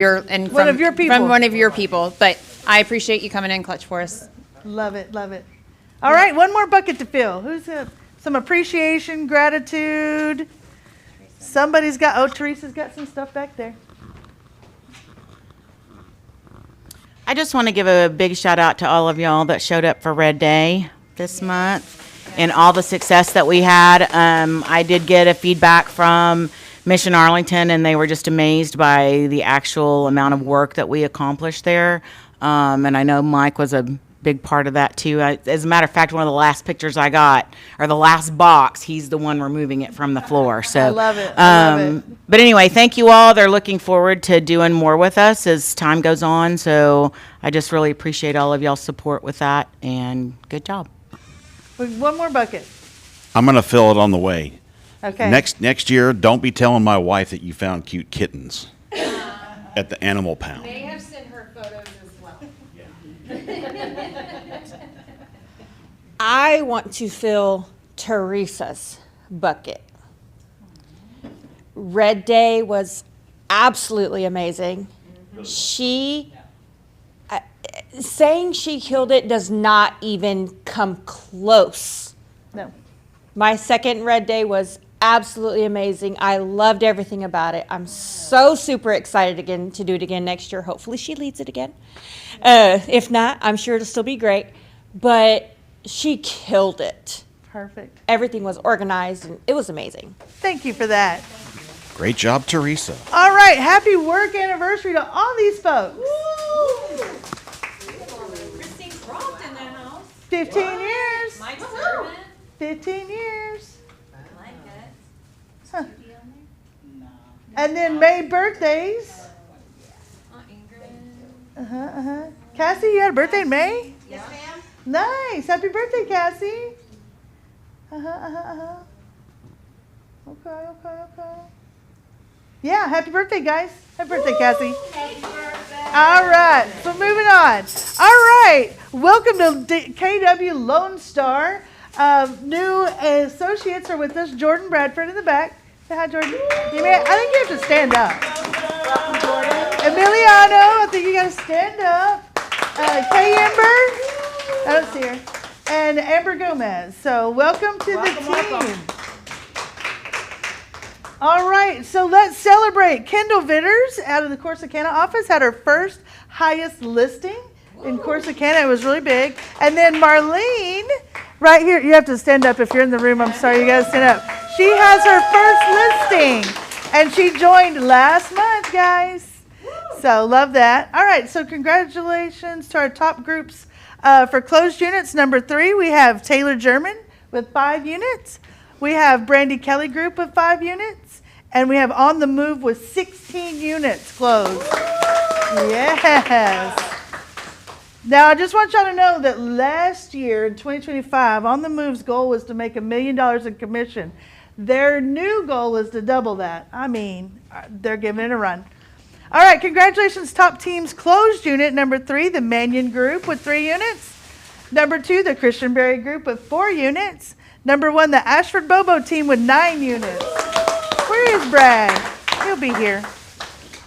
one of your people. From one of your people. But I appreciate you coming in clutch for us. Love it, love it. All right, one more bucket to fill. Who's some appreciation, gratitude? Somebody's got, Teresa's got some stuff back there. I just want to give a big shout out to all of y'all that showed up for Red Day this month and all the success that we had. I did get a feedback from Mission Arlington, and they were just amazed by the actual amount of work that we accomplished there. And I know Mike was a big part of that too. As a matter of fact, one of the last pictures I got, or the last box, he's the one removing it from the floor. So I love it. I love it. But anyway, thank you all. They're looking forward to doing more with us as time goes on. So I just really appreciate all of y'all's support with that, and good job. One more bucket. I'm going to fill it on the way. Okay. Next year, don't be telling my wife that you found cute kittens at the animal pound. They have sent her photos as well. I want to fill Teresa's bucket. Red Day was absolutely amazing. Saying she killed it does not even come close. No. My second Red Day was absolutely amazing. I loved everything about it. I'm so super excited again to do it again next year. Hopefully she leads it again. If not, I'm sure it'll still be great. But she killed it. Perfect. Everything was organized and it was amazing. Thank you for that. Great job, Teresa. All right, happy work anniversary to all these folks. Christine Croft in the house. 15 years. Mike's servant. 15 years. I like it. Huh. And then May birthdays. Aunt Ingrid. Cassie, you had a birthday in May? Yes, ma'am. Nice. Happy birthday, Cassie. Okay. Yeah, happy birthday, guys. Happy birthday, Cassie. Happy birthday. All right, so moving on. All right, welcome to KW Lone Star. New associates are with us. Jordan Bradford in the back. Say hi, Jordan. I think you have to stand up. Emiliano, I think you got to stand up. Kay Amber, I don't see her. And Amber Gomez. So welcome to the team. All right, so let's celebrate. Kendall Vitters out of the Corsicana office had her first highest listing in Corsicana. It was really big. And then Marlene, right here, you have to stand up if you're in the room. I'm sorry, you got to stand up. She has her first listing, and she joined last month, guys. So love that. All right, so congratulations to our top groups. For closed units, number 3, we have Taylor German with 5 units. We have Brandy Kelly Group with 5 units. And we have On the Move with 16 units closed. Yes. Now, I just want y'all to know that last year, in 2025, On the Move's goal was to make $1 million in commission. Their new goal is to double that. I mean, they're giving it a run. All right, congratulations, top teams. Closed unit, number 3, the Mannion Group with 3 units. Number 2, the Christian Berry Group with 4 units. Number 1, the Ashford Bobo team with 9 units. Where is Brad? He'll be here.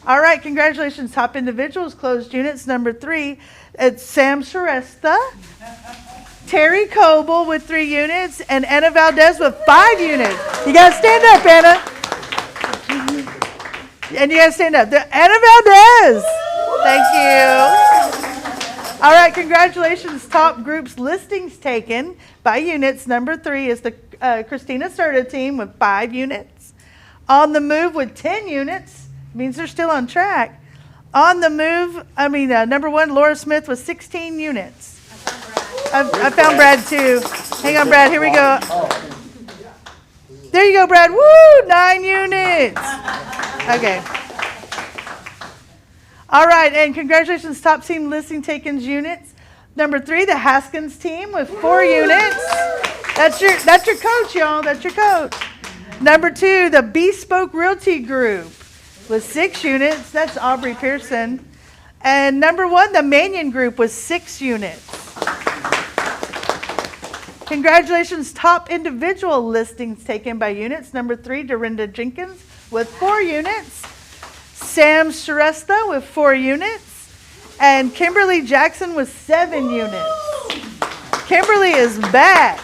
All right, congratulations, top individuals. Closed units, number 3, it's Sam Shrestha, Terry Coble with 3 units, and Anna Valdez with 5 units. You got to stand up, Anna. And you got to stand up. Anna Valdez. Thank you. All right, congratulations, top groups listings taken by units. Number 3 is the Christina Serta team with 5 units. On the Move with 10 units. Means they're still on track. On the Move, number 1, Laura Smith with 16 units. I found Brad too. Hang on, Brad. Here we go. There you go, Brad. Woo! 9 units. Okay. All right, and congratulations, top team listing takens units. Number 3, the Haskins team with 4 units. That's your coach, y'all. That's your coach. Number 2, the Bespoke Realty Group with 6 units. That's Aubrey Pearson. And number 1, the Mannion Group with 6 units. Congratulations, top individual listings taken by units. Number 3, Dorinda Jenkins with 4 units. Sam Shrestha with 4 units, and Kimberly Jackson with 7 units. Kimberly is back.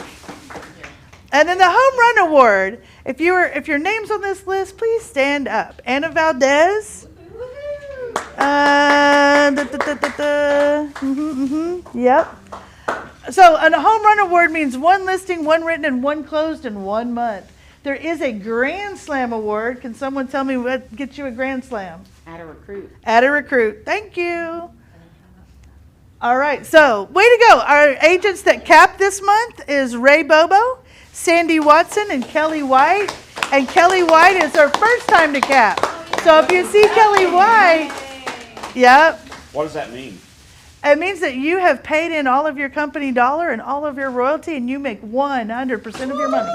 And then the Home Run Award. If your name's on this list, please stand up. Anna Valdez. Yep. So a Home Run Award means 1 listing, 1 written, and 1 closed in 1 month. There is a Grand Slam Award. Can someone tell me what gets you a Grand Slam? Add a recruit. Add a recruit. Thank you. All right, so way to go. Our agents that capped this month is Ray Bobo, Sandy Watson, and Kelly White. And Kelly White is her first time to cap. So if you see Kelly White, yep, What does that mean? it means that you have paid in all of your company dollar and all of your royalty, and you make 100% of your money.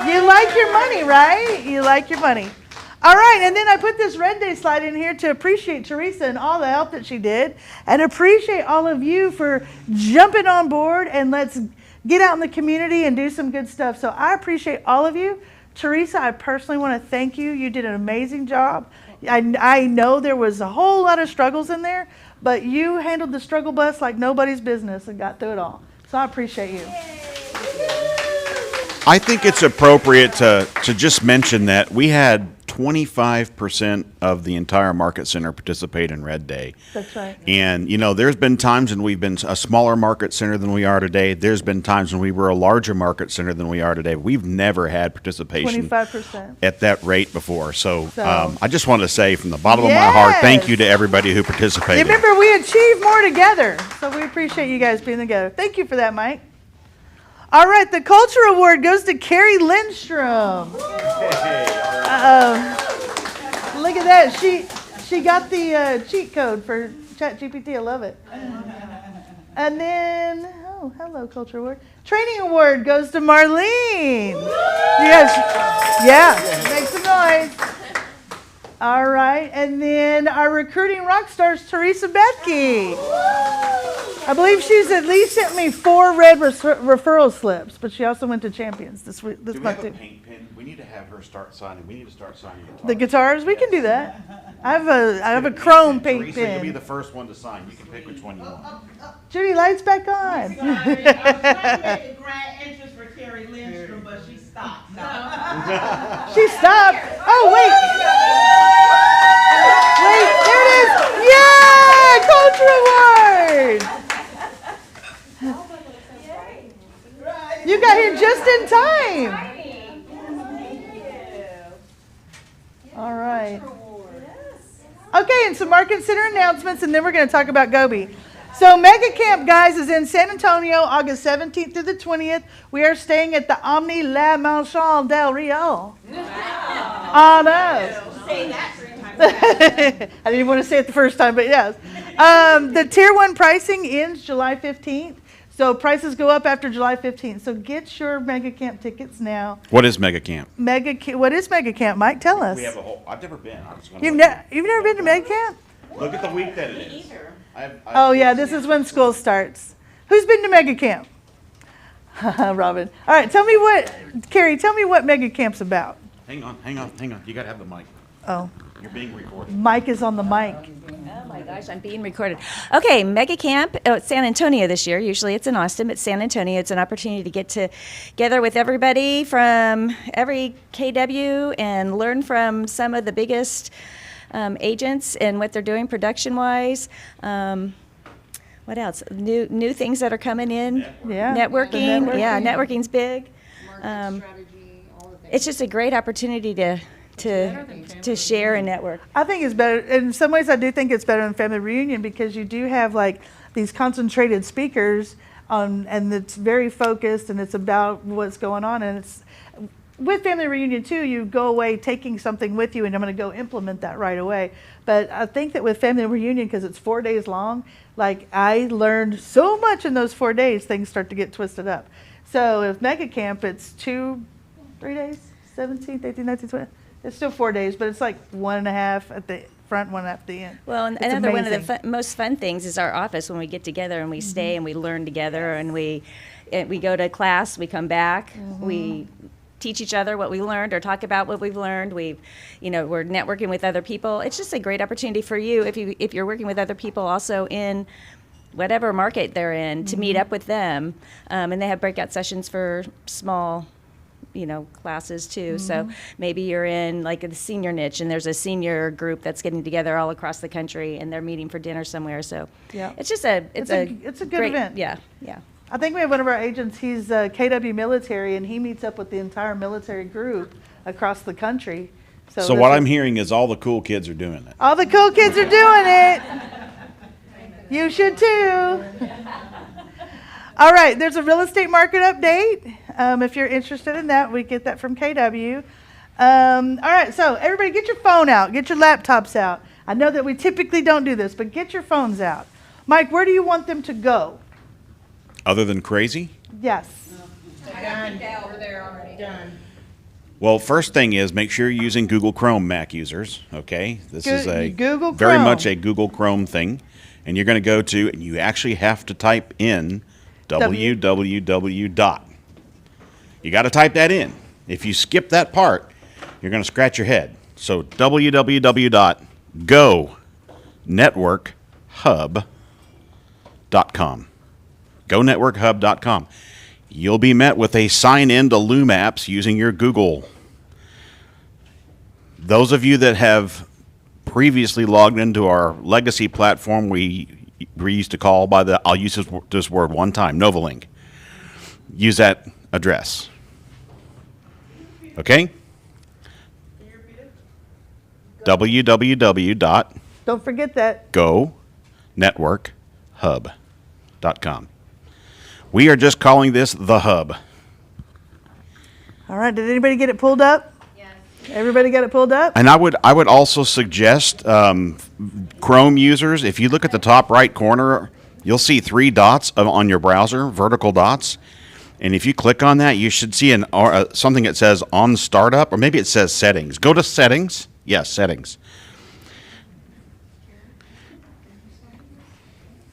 You like your money, right? You like your money. All right, and then I put this Red Day slide in here to appreciate Teresa and all the help that she did, and appreciate all of you for jumping on board, and let's get out in the community and do some good stuff. So I appreciate all of you. Teresa, I personally want to thank you. You did an amazing job. I know there was a whole lot of struggles in there, but you handled the struggle bus like nobody's business and got through it all. So I appreciate you. I think it's appropriate to just mention that we had 25% of the entire market center participate in Red Day. That's right. And, you know, there's been times when we've been a smaller market center than we are today. There's been times when we were a larger market center than we are today. We've never had participation 25%. at that rate before. So So- I just want to say from the bottom of my heart, thank Yes. you to everybody who You participated. remember, we achieve more together. So we appreciate you guys being together. Thank you for that, Mike. All right, the Culture Award goes to Carrie Lindstrom. Look at that. She got the cheat code for ChatGPT. I love it. And then, oh, hello, Culture Award. Training Award goes to Marlene. You guys, yeah, make some noise. All right, and then our recruiting rock stars, Teresa Betke. I believe she's at least sent me 4 red referral slips, but she also went to Champions this month too. paint pen? We need to have her start signing. We need to start signing The guitars, we can do that. I have a chrome paint Teresa, you'll be pen. the first one to sign. You can pick which one you want. Judy, lights back on. I was trying to make a grand entrance for Carrie Lindstrom, but she stopped. She stopped. Oh, wait. Wait, there it is. Yeah, Culture Award. You got here just in time. All right. Okay, and some market center announcements, and then we're going to talk about Gobi. So Mega Camp, guys, is in San Antonio, August 17th through the 20th. We are staying at the Omni La Mansion del Rio. I know. I didn't even want to say it the first time, but yes. The Tier 1 pricing ends July 15th. So prices go up after July 15th. So get your Mega Camp tickets now. What is Mega Camp? What is Mega Camp, Mike? Tell us. We have a whole. I've never been. I'm just gonna You've look. never been to Mega Camp? Look at the week that it is. Oh yeah, this is when school starts. Who's been to Mega Camp? Robin. All right, Carrie, tell me what Mega Camp's about. Hang on. You gotta have the mic. Oh, You're being recorded. Mike is on the mic. Oh my gosh, I'm being recorded. Okay, Mega Camp at San Antonio this year. Usually it's in Austin, but San Antonio, it's an opportunity to get together with everybody from every KW and learn from some of the biggest agents and what they're doing production-wise. What else? New things that are coming in. Yeah. Networking. The Yeah, networking. networking's big. It's just a great opportunity to share and network. I think it's better. In some ways, I do think it's better than Family Reunion because you do have like these concentrated speakers and it's very focused and it's about what's going on. And it's with Family Reunion too, you go away taking something with you and I'm going to go implement that right away. But I think that with Family Reunion, because it's 4 days long, like I learned so much in those 4 days, things start to get twisted up. So with Mega Camp, it's 3 days, 17th, 18th, 19th, 20th. It's still 4 days, but it's like 1.5 at the front, 1.5 at the end. Well, and It's another one of the amazing. most fun things is our office when we get together and we stay and we learn together and we go to class, we come back, we teach each other what we learned or talk about what we've learned. We're networking with other people. It's just a great opportunity for you if you're working with other people also in whatever market they're in to meet up with them. And they have breakout sessions for small classes too. So maybe you're in like the senior niche and there's a senior group that's getting together all across the country and they're meeting for dinner somewhere. So Yeah. it's just a good great event. Yeah. I think we have one of our agents, he's KW military, and he meets up with the entire military group across the country. So what I'm hearing is all the cool kids are doing it. All the cool kids are doing it. You should too. All right, there's a real estate market update. If you're interested in that, we get that from KW. All right, so everybody get your phone out, get your laptops out. I know that we typically don't do this, but get your phones out. Mike, where do you want them to go? Other than crazy? Yes. Done. Well, first thing is make sure you're using Google Chrome, Mac users. Okay, this is a Google very Chrome. much a Google Chrome thing, and you're going to go to, and you actually have to type in www dot. You got to type that in. If you skip that part, you're going to scratch your head. So www.gonetworkhub.com. GoNetworkHub.com. You'll be met with a sign in to Loom Apps using your Google. Those of you that have previously logged into our legacy platform, we used to call by I'll use this word one time, Novalink. Use that address. Okay? www.gonetworkhub.com. Don't forget that. We are just calling this the hub. All right, did anybody get it pulled up? Yes. Everybody got it pulled up? And I would also suggest Chrome users, if you look at the top right corner, you'll see 3 dots on your browser, vertical dots. And if you click on that, you should see something that says on startup, or maybe it says settings. Go to settings. Yes, settings.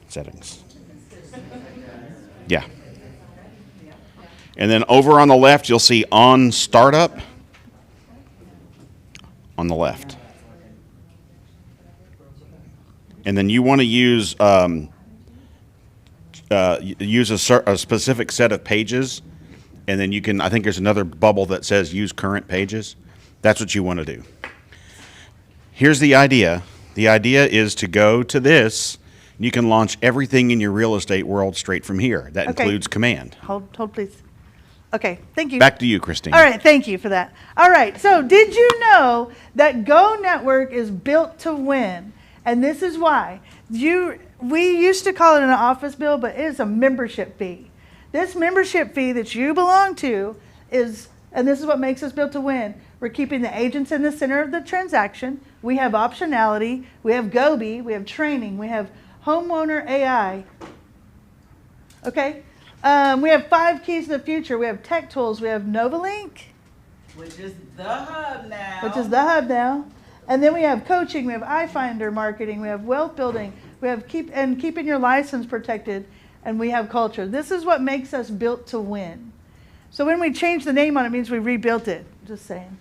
Settings. Yeah. And then over on the left, you'll see on startup on the left. And then you want to use a specific set of pages, and then you can, I think there's another bubble that says use current pages. That's what you want to do. Here's the idea. The idea is to go to this. You can launch everything in your real estate world straight from here. That Okay. includes command. Hold please. Okay, thank you. Back to you, Christine. All right, thank you for that. All right, so did you know that Go Network is built to win? And this is why. We used to call it an office bill, but it is a membership fee. This membership fee that you belong to is, and this is what makes us built to win. We're keeping the agents in the center of the transaction. We have optionality. We have Gobi. We have training. We have homeowner AI. Okay? We have 5 keys to the future. We have tech tools. We have Novalink, Which is the hub now. And then we have coaching. We have iFinder marketing. We have wealth building. We have keeping your license protected. And we have culture. This is what makes us built to win. So when we change the name on it, means we rebuilt it. Just saying.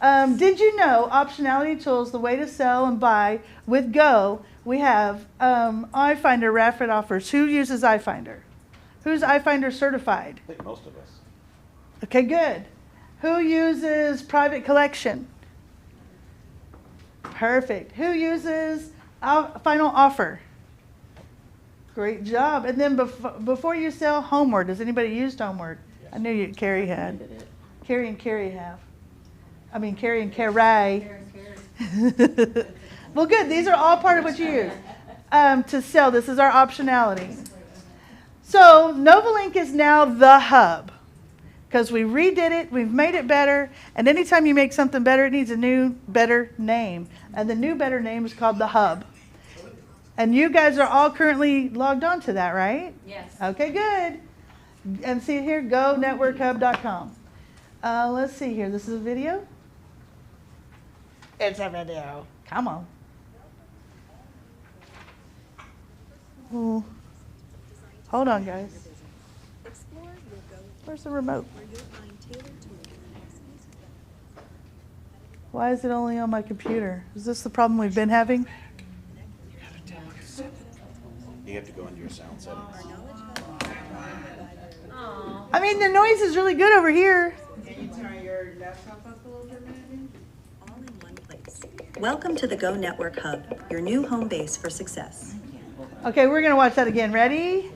Did you know optionality tools, the way to sell and buy with Go? We have iFinder Rapid Offers. Who uses iFinder? Who's iFinder certified? I think most of us. Okay, good. Who uses Private Collection? Perfect. Who uses Final Offer? Great job. And then before you sell, Homeward. Does anybody use Homeward? Yes. I knew Carrie had. Carrie and Carrie have. I mean, Carrie and Carrie. Well, good. These are all part of what you use to sell. This is our optionality. So Novalink is now the hub because we redid it. We've made it better. And anytime you make something better, it needs a new, better name. And the new, better name is called the hub. And you guys are all currently logged on to that, right? Yes. Okay, good. And see here, GoNetworkHub.com. Let's see here. This is a video. It's a video. Come on. Ooh. Hold on, guys. Where's the remote? Why is it only on my computer? Is this the problem we've been having? You have to go into your sound settings. I mean, the noise is really good over here. Can you turn your laptop up a little bit, maybe? All in one place. Welcome to the Go Network Hub, your new home base for success. Okay, we're going to watch that again. Ready?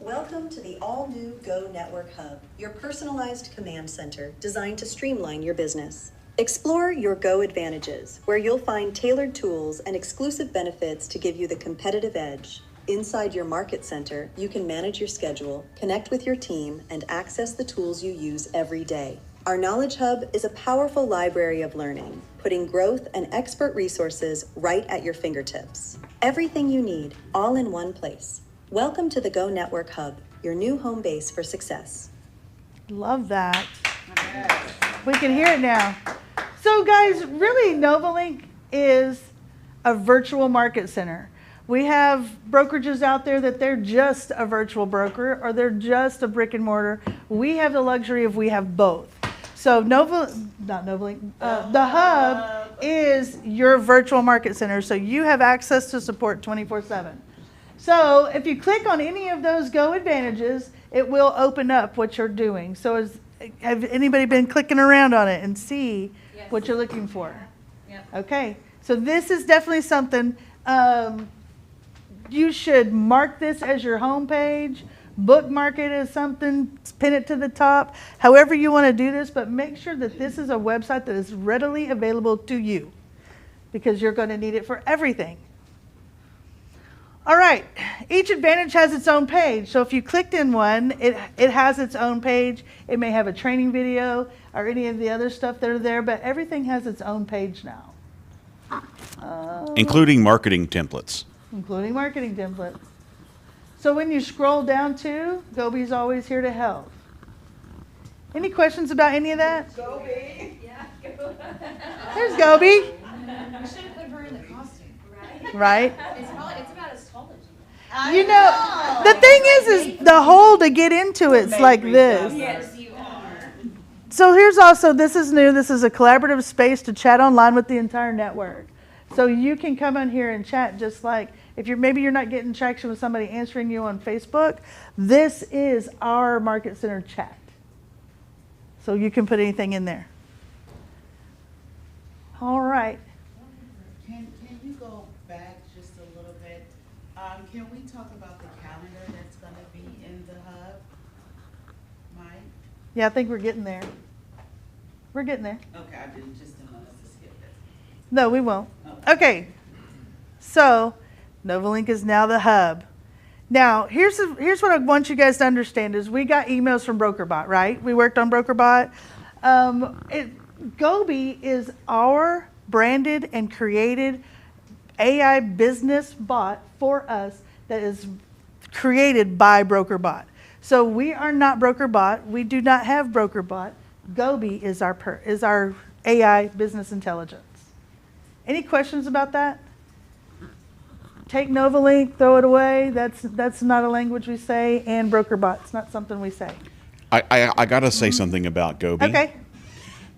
Welcome to the all-new Go Network Hub, your personalized command center designed to streamline your business. Explore your Go advantages, where you'll find tailored tools and exclusive benefits to give you the competitive edge. Inside your market center, you can manage your schedule, connect with your team, and access the tools you use every day. Our Knowledge Hub is a powerful library of learning, putting growth and expert resources right at your fingertips. Everything you need, all in one place. Welcome to the Go Network Hub, your new home base for success. Love that. We can hear it now. So guys, really NovaLink is a virtual market center. We have brokerages out there that they're just a virtual broker or they're just a brick and mortar. We have the luxury of we have both. So the Hub is your virtual market center. So you have access to support 24/7. So if you click on any of those Go advantages, it will open up what you're doing. So have anybody been clicking around on it and see what you're looking for? Yep. Okay, so this is definitely something, you should mark this as your home page, bookmark it as something, pin it to the top, however you want to do this, but make sure that this is a website that is readily available to you because you're going to need it for everything. All right, each advantage has its own page. So if you clicked in one, it has its own page. It may have a training video or any of the other stuff that are there, but everything has its own page now. Including marketing templates. Including marketing templates. So when you scroll down to, Gobi's always here to help. Any questions about any of that? Gobi. There's Gobi. We should have put her in the costume. Right? It's about as tall as You know, the thing is the hole to get into it's like this. Yes, you are. So here's also, this is new, this is a collaborative space to chat online with the entire network. So you can come in here and chat just like, if maybe you're not getting traction with somebody answering you on Facebook, this is our Market Center chat. So you can put anything in there. All right. Can you go back just a little bit? Can we talk about the calendar that's gonna be in the hub? Mike? Yeah, I think we're getting there. We're getting there. Okay, I didn't want us to skip this. No, we won't. Okay. So, NovaLink is now the hub. Now, here's what I want you guys to understand is we got emails from BrokerBot, right? We worked on BrokerBot. Gobi is our branded and created AI business bot for us that is created by BrokerBot. So we are not BrokerBot. We do not have BrokerBot. Gobi is our AI business intelligence. Any questions about that? Take NovaLink, throw it away. That's not a language we say, and BrokerBot. It's not something we say. I got to say something about Gobi. Okay.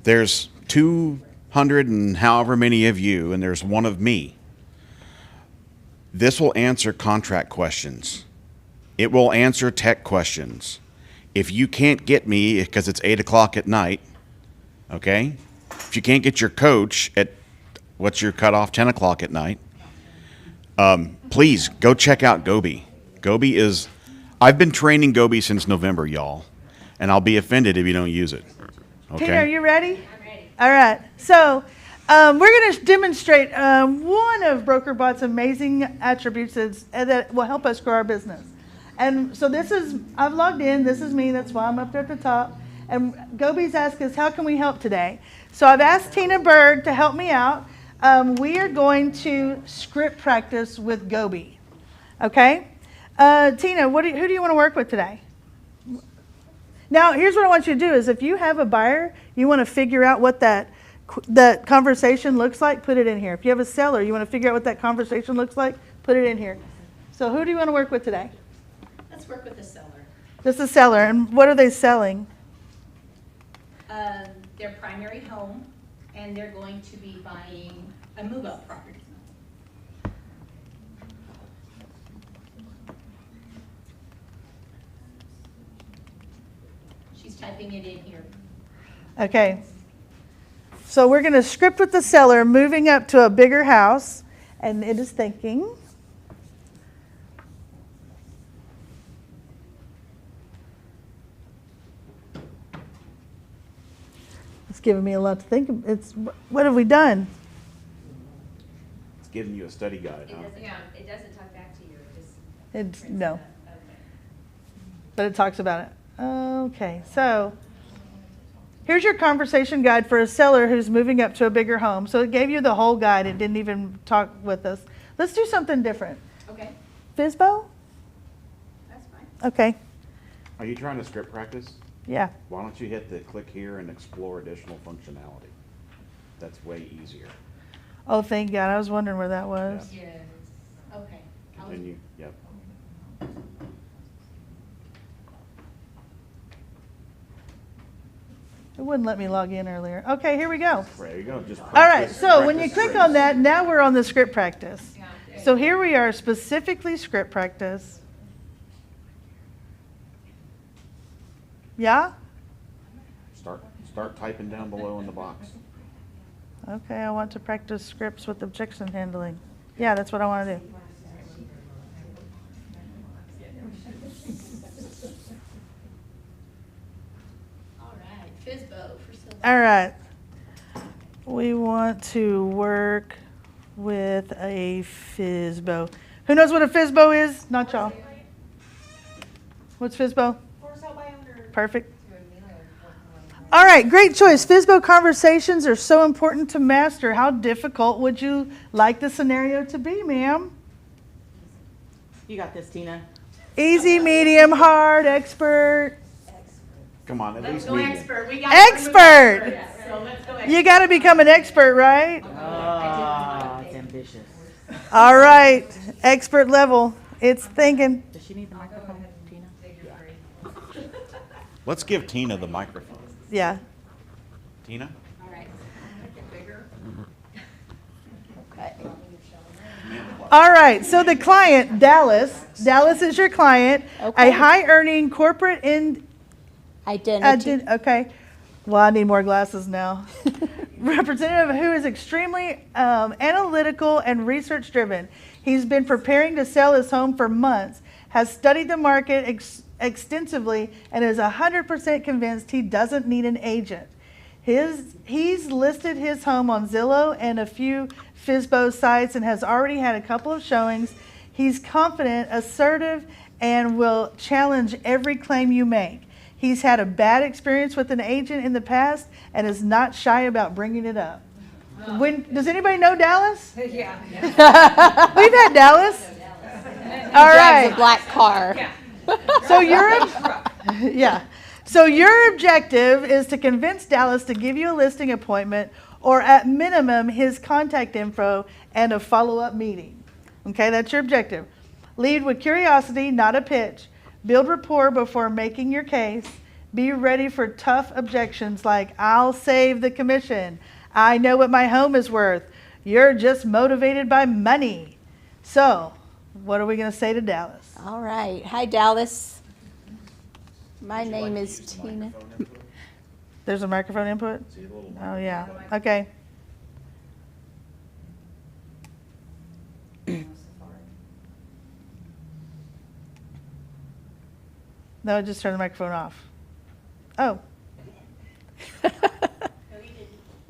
There's 200 and however many of you, and there's one of me. This will answer contract questions. It will answer tech questions. If you can't get me because it's 8 o'clock at night, okay? If you can't get your coach at, what's your cutoff, 10 o'clock at night, please go check out Gobi. Gobi is, I've been training Gobi since November, y'all, and I'll be offended if you don't use it. Okay? Tina, are you ready? I'm ready. All right. So we're going to demonstrate one of BrokerBot's amazing attributes that will help us grow our business. And so I've logged in. This is me. That's why I'm up there at the top. And Gobi's asked us, how can we help today? So I've asked Tina Berg to help me out. We are going to script practice with Gobi. Okay? Tina, who do you want to work with today? Now, here's what I want you to do is if you have a buyer, you want to figure out what that conversation looks like, put it in here. If you have a seller, you want to figure out what that conversation looks like, put it in here. So who do you want to work with today? Let's work with the seller. Just a seller. And what are they selling? their primary home, and they're going to be buying a move-up property. She's typing it in here. Okay. So we're going to script with the seller moving up to a bigger house, and it is thinking. It's giving me a lot to think of. What have we done? It's giving you a study guide, huh? It doesn't talk back to you, it just. It's, prints no, it up. Okay. but it talks about it. Okay, so here's your conversation guide for a seller who's moving up to a bigger home. So it gave you the whole guide. It didn't even talk with us. Let's do something different. Okay, FSBO? that's fine. Okay, Are you trying to script practice? yeah. Why don't you hit the click here and explore additional functionality? That's way easier. Oh, thank God. I was wondering where that was. Yes, okay. I was- Continue, yep. It wouldn't let me log in earlier. Okay, here we go. There you go, just All right, practice- so when you practice click scripts. on that, now we're on the script practice. So here we are, specifically script practice. Yeah? Start typing down below in the box. Okay, I want to practice scripts with objection handling. Yeah, that's what I want to do. All right, FSBO for Sylvia. All right. We want to work with a FSBO. Who knows what a FSBO is? Not y'all. What's FSBO? Perfect. All right, great choice. FSBO conversations are so important to master. How difficult would you like the scenario to be, ma'am? You got this, Tina. Easy, medium, hard, expert. Come on, at Let's least go medium. expert. We got Expert! So let's go expert. You got to become an expert, right? Oh, it's ambitious. All right, expert level. It's thinking. Does she need the microphone, Tina? Let's give Tina the microphone. Yeah. Tina? All right. Make it bigger. All right, so the client, Dallas. Dallas is your client. A Okay. high-earning corporate Identity. okay. Well, I need more glasses now. Representative who is extremely analytical and research-driven. He's been preparing to sell his home for months, has studied the market extensively, and is 100% convinced he doesn't need an agent. He's listed his home on Zillow and a few FSBO sites and has already had a couple of showings. He's confident, assertive, and will challenge every claim you make. He's had a bad experience with an agent in the past and is not shy about bringing it up. Does anybody know Dallas? Yeah. We've had Dallas. All Drives a right. black car. So So your objective is to convince Dallas to give you a listing appointment or at minimum his contact info and a follow-up meeting. Okay, that's your objective. Lead with curiosity, not a pitch. Build rapport before making your case. Be ready for tough objections like, I'll save the commission. I know what my home is worth. You're just motivated by money. So, what are we going to say to Dallas? All right. Hi, Dallas. My name is Tina. There's a microphone input? Oh, yeah. Okay. No, just turn the microphone off. Oh.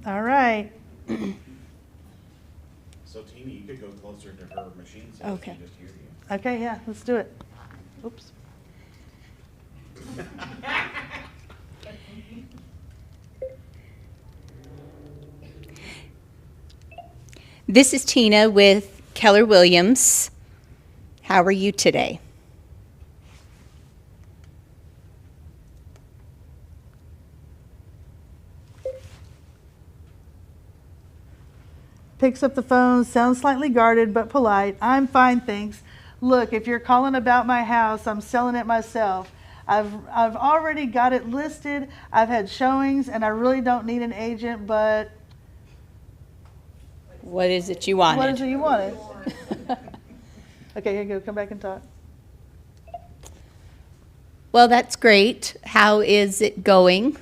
All right. So Tina, you could go closer to her machine so Okay. she can just hear you. Okay, yeah, let's do it. Oops. This is Tina with Keller Williams. How are you today? Picks up the phone, sounds slightly guarded but polite. I'm fine, thanks. Look, if you're calling about my house, I'm selling it myself. I've already got it listed. I've had showings, and I really don't need an agent, but What is it you wanted? what is it you wanted? Okay, here you go. Come back and talk. Well, that's great. How is it going?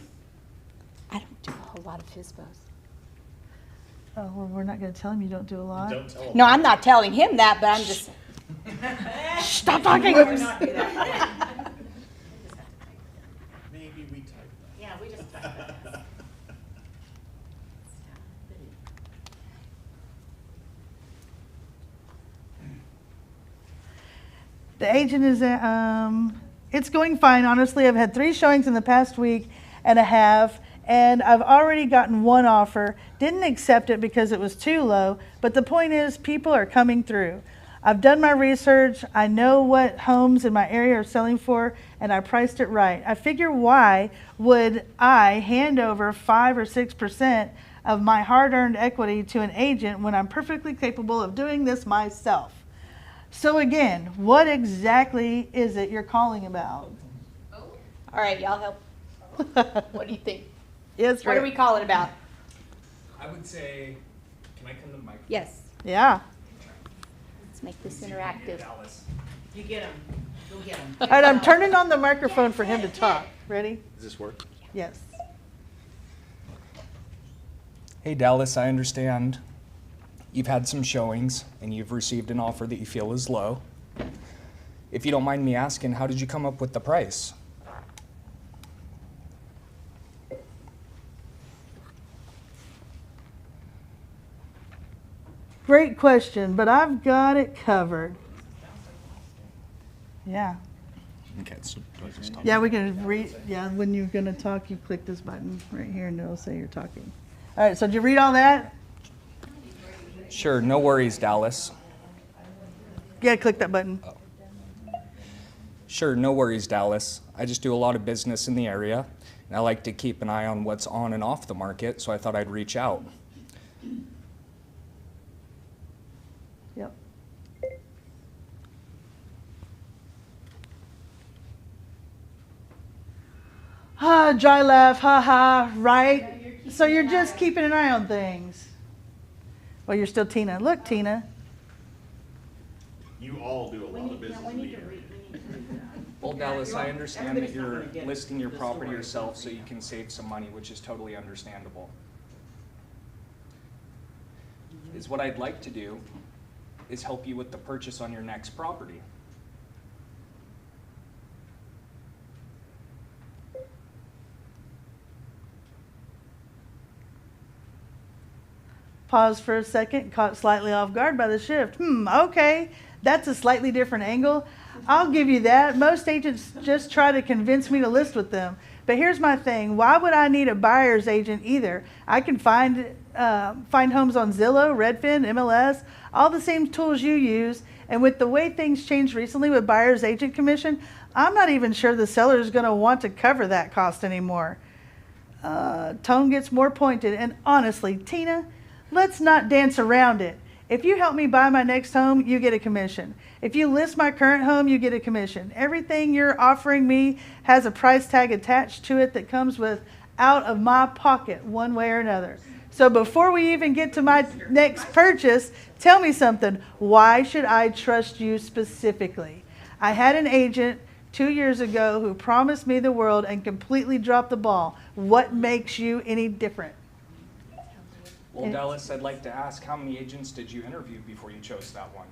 I don't do a whole lot of FISBOs. Oh, well, we're not going to tell him you don't do a lot. No, I'm not telling him that, but I'm just. Stop talking. The agent is, it's going fine, honestly. I've had 3 showings in the past week and a half, and I've already gotten 1 offer. Didn't accept it because it was too low, but the point is people are coming through. I've done my research. I know what homes in my area are selling for, and I priced it right. I figure, why would I hand over 5 or 6% of my hard-earned equity to an agent when I'm perfectly capable of doing this myself? So again, what exactly is it you're calling about? All right, y'all help. What do you think? Yes, What are Rick. we calling about? I would say, can I come to the microphone? Yes, Yeah. let's make this interactive. Dallas. You get them. Go get them. All right, I'm turning on the microphone for him to talk. Ready? Does this work? Yes. Hey Dallas, I understand you've had some showings and you've received an offer that you feel is low. If you don't mind me asking, how did you come up with the price? Great question, but I've got it covered. Yeah. Okay, so do I just talk? Yeah, we can read. Yeah, when you're going to talk, you click this button right here and it'll say you're talking. All right, so did you read all that? Sure, no worries, Dallas. Yeah, click that button. Sure, no worries, Dallas. I just do a lot of business in the area, and I like to keep an eye on what's on and off the market, so I thought I'd reach out. Yep. Ah, dry laugh, ha ha, right? So you're just keeping an eye on things. Well, you're still Tina. Look, Tina. You all do a lot of business in the area. Well, Dallas, I understand that you're listing your property yourself so you can save some money, which is totally understandable. Is what I'd like to do is help you with the purchase on your next property. Pause for a second, caught slightly off guard by the shift. Okay, that's a slightly different angle. I'll give you that. Most agents just try to convince me to list with them. But here's my thing. Why would I need a buyer's agent either? I can find homes on Zillow, Redfin, MLS, all the same tools you use. And with the way things changed recently with buyer's agent commission, I'm not even sure the seller is going to want to cover that cost anymore. Tone gets more pointed. And honestly, Tina, let's not dance around it. If you help me buy my next home, you get a commission. If you list my current home, you get a commission. Everything you're offering me has a price tag attached to it that comes with out of my pocket one way or another. So before we even get to my next purchase, tell me something. Why should I trust you specifically? I had an agent 2 years ago who promised me the world and completely dropped the ball. What makes you any different? Well, Dallas, I'd like to ask, how many agents did you interview before you chose that one?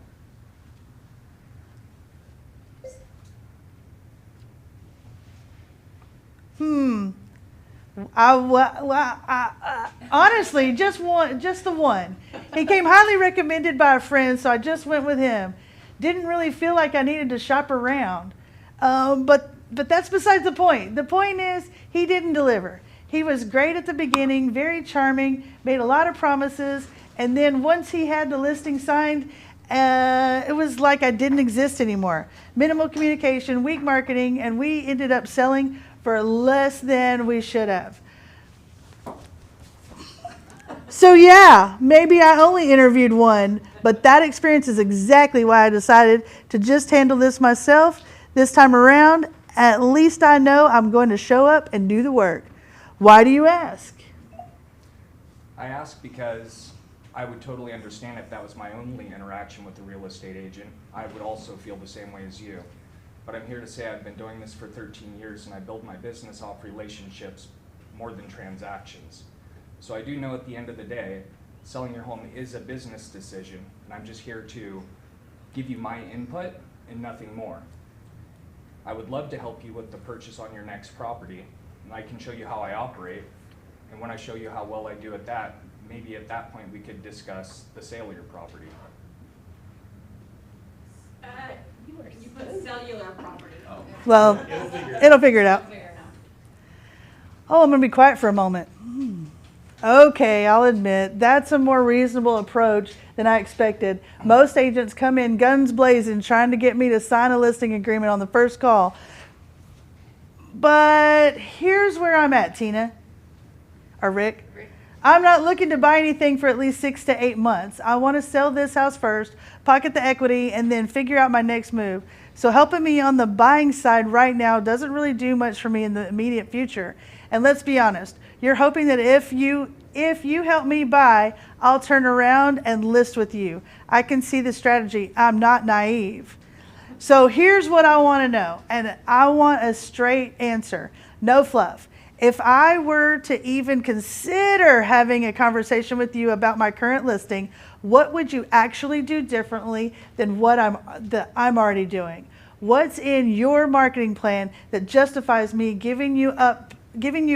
Honestly, just the one. He came highly recommended by a friend, so I just went with him. Didn't really feel like I needed to shop around. But that's besides the point. The point is, he didn't deliver. He was great at the beginning, very charming, made a lot of promises, and then once he had the listing signed, it was like I didn't exist anymore. Minimal communication, weak marketing, and we ended up selling for less than we should have. So yeah, maybe I only interviewed one, but that experience is exactly why I decided to just handle this myself this time around. At least I know I'm going to show up and do the work. Why do you ask? I ask because I would totally understand if that was my only interaction with the real estate agent. I would also feel the same way as you. But I'm here to say I've been doing this for 13 years and I build my business off relationships more than transactions. So I do know at the end of the day, selling your home is a business decision, and I'm just here to give you my input and nothing more. I would love to help you with the purchase on your next property, and I can show you how I operate. And when I show you how well I do at that, maybe at that point we could discuss the sale of your property. You put cellular property. Well, it'll figure it out. Oh, I'm going to be quiet for a moment. Okay, I'll admit, that's a more reasonable approach than I expected. Most agents come in guns blazing trying to get me to sign a listing agreement on the first call. But here's where I'm at, Tina. Or Rick. I'm not looking to buy anything for at least 6 to 8 months. I want to sell this house first, pocket the equity, and then figure out my next move. So helping me on the buying side right now doesn't really do much for me in the immediate future. And let's be honest, you're hoping that if you help me buy, I'll turn around and list with you. I can see the strategy. I'm not naive. So here's what I want to know, and I want a straight answer. No fluff. If I were to even consider having a conversation with you about my current listing, what would you actually do differently than what I'm already doing? What's in your marketing plan that justifies me giving you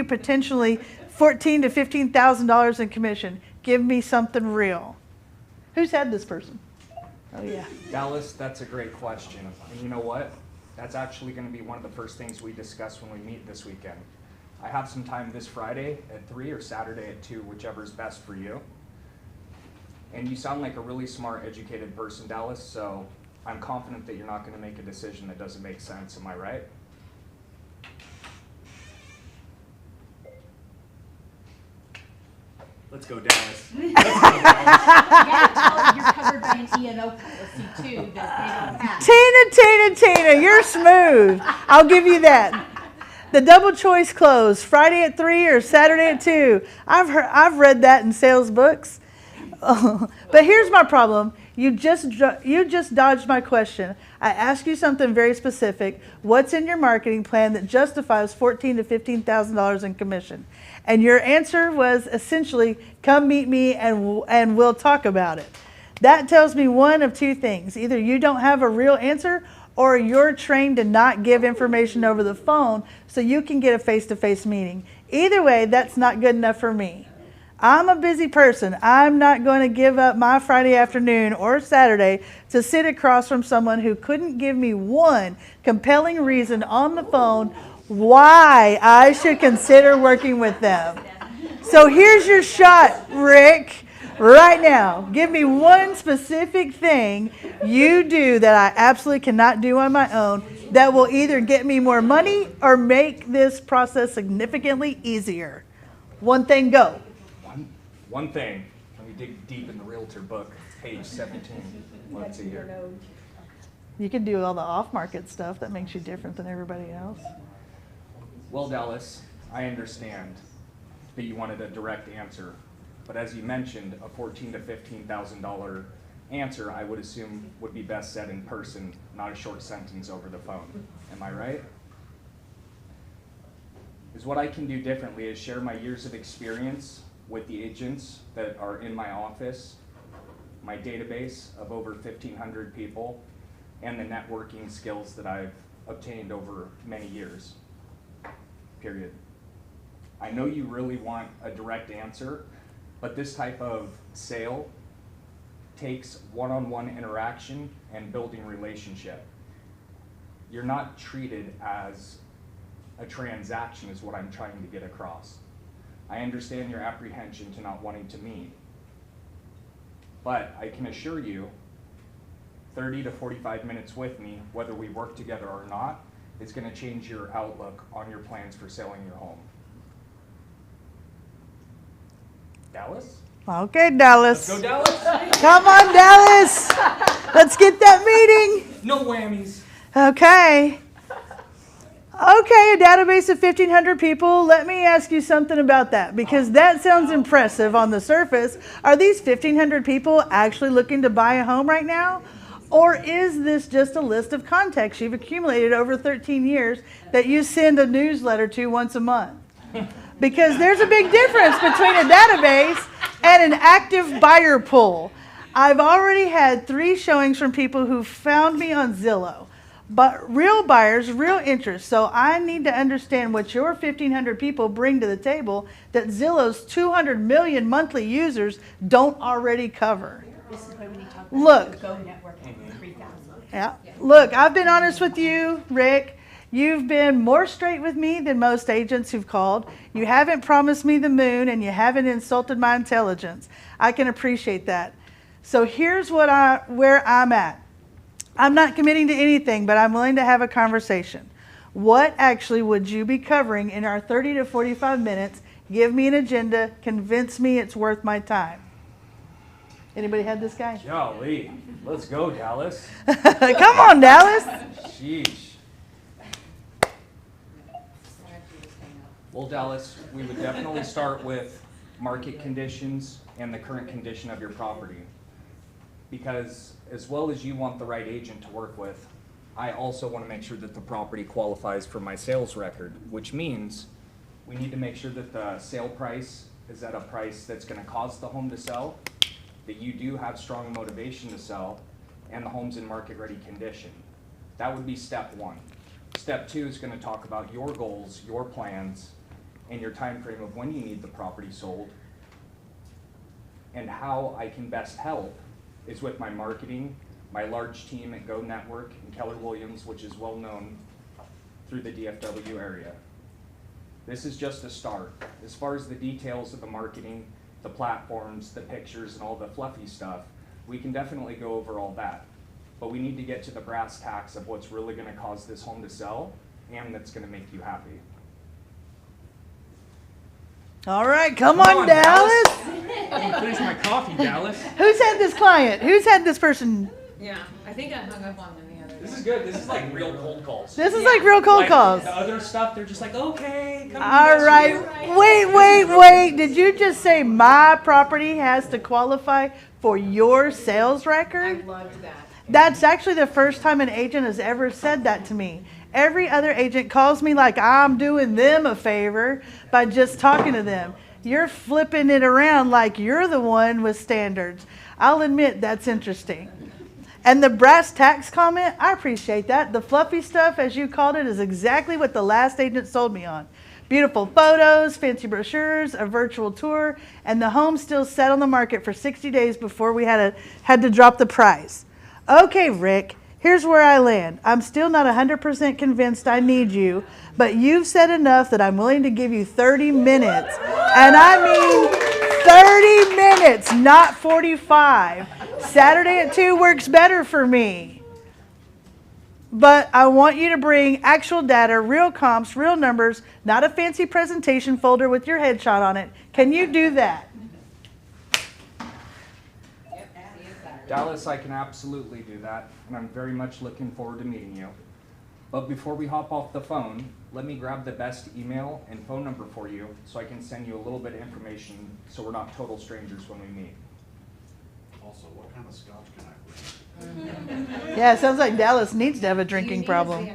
potentially $14,000 to $15,000 in commission? Give me something real. Who's had this person? Oh yeah. Dallas, that's a great question. And you know what? That's actually going to be one of the first things we discuss when we meet this weekend. I have some time this Friday at 3 or Saturday at 2, whichever is best for you. And you sound like a really smart, educated person, Dallas, so I'm confident that you're not going to make a decision that doesn't make sense. Am I right? Let's go, Dallas. You gotta tell them you're covered by an E&O policy too, that they don't have. Tina, you're smooth. I'll give you that. The double choice close, Friday at 3 or Saturday at 2. I've read that in sales books. But here's my problem. You just dodged my question. I asked you something very specific. What's in your marketing plan that justifies $14,000 to $15,000 in commission? And your answer was essentially, come meet me and we'll talk about it. That tells me one of two things. Either you don't have a real answer, or you're trained to not give information over the phone so you can get a face-to-face meeting. Either way, that's not good enough for me. I'm a busy person. I'm not going to give up my Friday afternoon or Saturday to sit across from someone who couldn't give me one compelling reason on the phone why I should consider working with them. So here's your shot, Rick. Right now, give me one specific thing you do that I absolutely cannot do on my own that will either get me more money or make this process significantly easier. One thing, go. One thing. Let me dig deep in the realtor book, page 17. Let's see here. You can do all the off-market stuff that makes you different than everybody else. Well, Dallas, I understand that you wanted a direct answer. But as you mentioned, a $14,000 to $15,000 answer, I would assume, would be best said in person, not a short sentence over the phone. Am I right? Is what I can do differently is share my years of experience with the agents that are in my office, my database of over 1,500 people, and the networking skills that I've obtained over many years, period. I know you really want a direct answer, but this type of sale takes one-on-one interaction and building relationship. You're not treated as a transaction is what I'm trying to get across. I understand your apprehension to not wanting to meet, but I can assure you 30 to 45 minutes with me, whether we work together or not, is going to change your outlook on your plans for selling your home. Dallas? Okay, Dallas. Let's go, Dallas. Come on, Dallas. Let's get that meeting. No whammies. Okay. Okay, a database of 1,500 people. Let me ask you something about that, because that sounds impressive on the surface. Are these 1,500 people actually looking to buy a home right now? Or is this just a list of contacts you've accumulated over 13 years that you send a newsletter to once a month? Because there's a big difference between a database and an active buyer pool. I've already had 3 showings from people who found me on Zillow. But real buyers, real interest. So I need to understand what your 1,500 people bring to the table that Zillow's 200 million monthly users don't already cover. This is why we need to talk about Look. the Go Network at 3,000. Yeah. Look, I've been honest with you, Rick. You've been more straight with me than most agents who've called. You haven't promised me the moon, and you haven't insulted my intelligence. I can appreciate that. So here's where I'm at. I'm not committing to anything, but I'm willing to have a conversation. What actually would you be covering in our 30 to 45 minutes? Give me an agenda. Convince me it's worth my time. Anybody had this guy? Golly, let's go, Dallas. Come on, Dallas. Sheesh. Well, Dallas, we would definitely start with market conditions and the current condition of your property. Because as well as you want the right agent to work with, I also want to make sure that the property qualifies for my sales record, which means we need to make sure that the sale price is at a price that's going to cause the home to sell, that you do have strong motivation to sell, and the home's in market-ready condition. That would be step 1. Step 2 is going to talk about your goals, your plans, and your time frame of when you need the property sold, and how I can best help is with my marketing, my large team at Go Network and Keller Williams, which is well known through the DFW area. This is just a start. As far as the details of the marketing, the platforms, the pictures, and all the fluffy stuff, we can definitely go over all that. But we need to get to the brass tacks of what's really going to cause this home to sell and that's going to make you happy. All right, come on, Dallas. I'm gonna finish my coffee, Dallas. Who's had this client? Who's had this person? Yeah, I think I hung up on them the other day. This is good. This is like real cold calls. This is like real cold Like, calls. The other stuff, they're just like, okay, come All right. Wait. Did you just say my property has to qualify for your sales record? I loved that. That's actually the first time an agent has ever said that to me. Every other agent calls me like I'm doing them a favor by just talking to them. You're flipping it around like you're the one with standards. I'll admit that's interesting. And the brass tacks comment, I appreciate that. The fluffy stuff, as you called it, is exactly what the last agent sold me on. Beautiful photos, fancy brochures, a virtual tour, and the home still sat on the market for 60 days before we had to drop the price. Okay, Rick, here's where I land. I'm still not 100% convinced I need you, but you've said enough that I'm willing to give you 30 minutes. And I mean 30 minutes, not 45. Saturday at 2 works better for me. But I want you to bring actual data, real comps, real numbers, not a fancy presentation folder with your headshot on it. Can you do that? Dallas, I can absolutely do that, and I'm very much looking forward to meeting you. But before we hop off the phone, let me grab the best email and phone number for you so I can send you a little bit of information so we're not total strangers when we meet. Also, what kind of scotch can I bring? Yeah, it sounds like Dallas needs to have a drinking problem.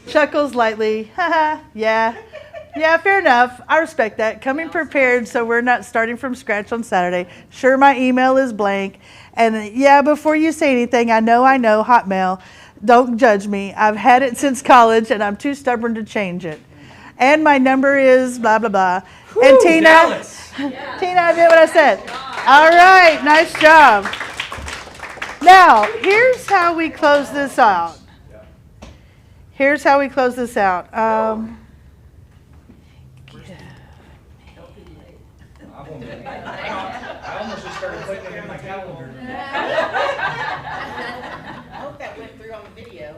Chuckles lightly. Haha, yeah. Yeah, fair enough. I respect that. Coming prepared so we're not starting from scratch on Saturday. Sure, my email is blank. And yeah, before you say anything, I know, Hotmail. Don't judge me. I've had it since college and I'm too stubborn to change it. And my number is blah, blah, blah. Whew, and Tina, Dallas. Tina, I did what I said. All right, nice job. Now, here's how we close this out. I almost just started putting it in my calendar. I hope that went through on the video.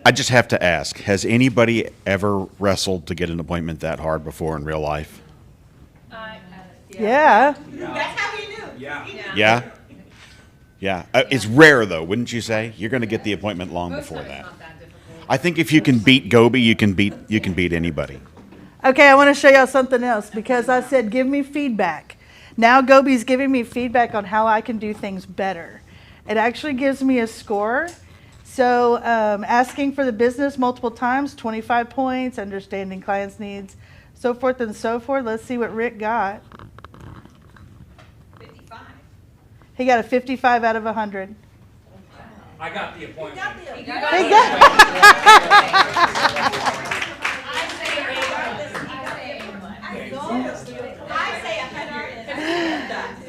I just have to ask, has anybody ever wrestled to get an appointment that hard before in real life? Yeah. That's how we knew. Yeah. Yeah? Yeah, it's rare though, wouldn't you say? You're going to get the appointment long before that. I think if you can beat Gobi, you can beat anybody. Okay, I want to show y'all something else because I said give me feedback. Now Gobi's giving me feedback on how I can do things better. It actually gives me a score. So asking for the business multiple times, 25 points, understanding clients' needs, so forth and so forth. Let's see what Rick got. 55. He got a 55 out of 100. I got the appointment. He got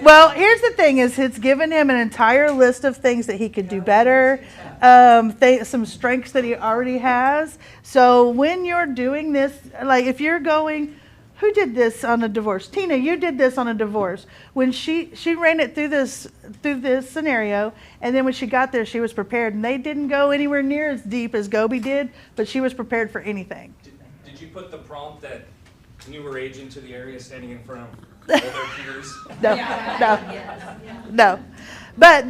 Well, here's the thing: is it's given him an entire list of things that he could do better, some strengths that he already has. So when you're doing this, like if you're going, who did this on a divorce? Tina, you did this on a divorce. When she ran it through this scenario, and then when she got there, she was prepared, and they didn't go anywhere near as deep as Gobi did, but she was prepared for anything. Did you put the prompt that newer agent to the area standing in front of all their peers? No. But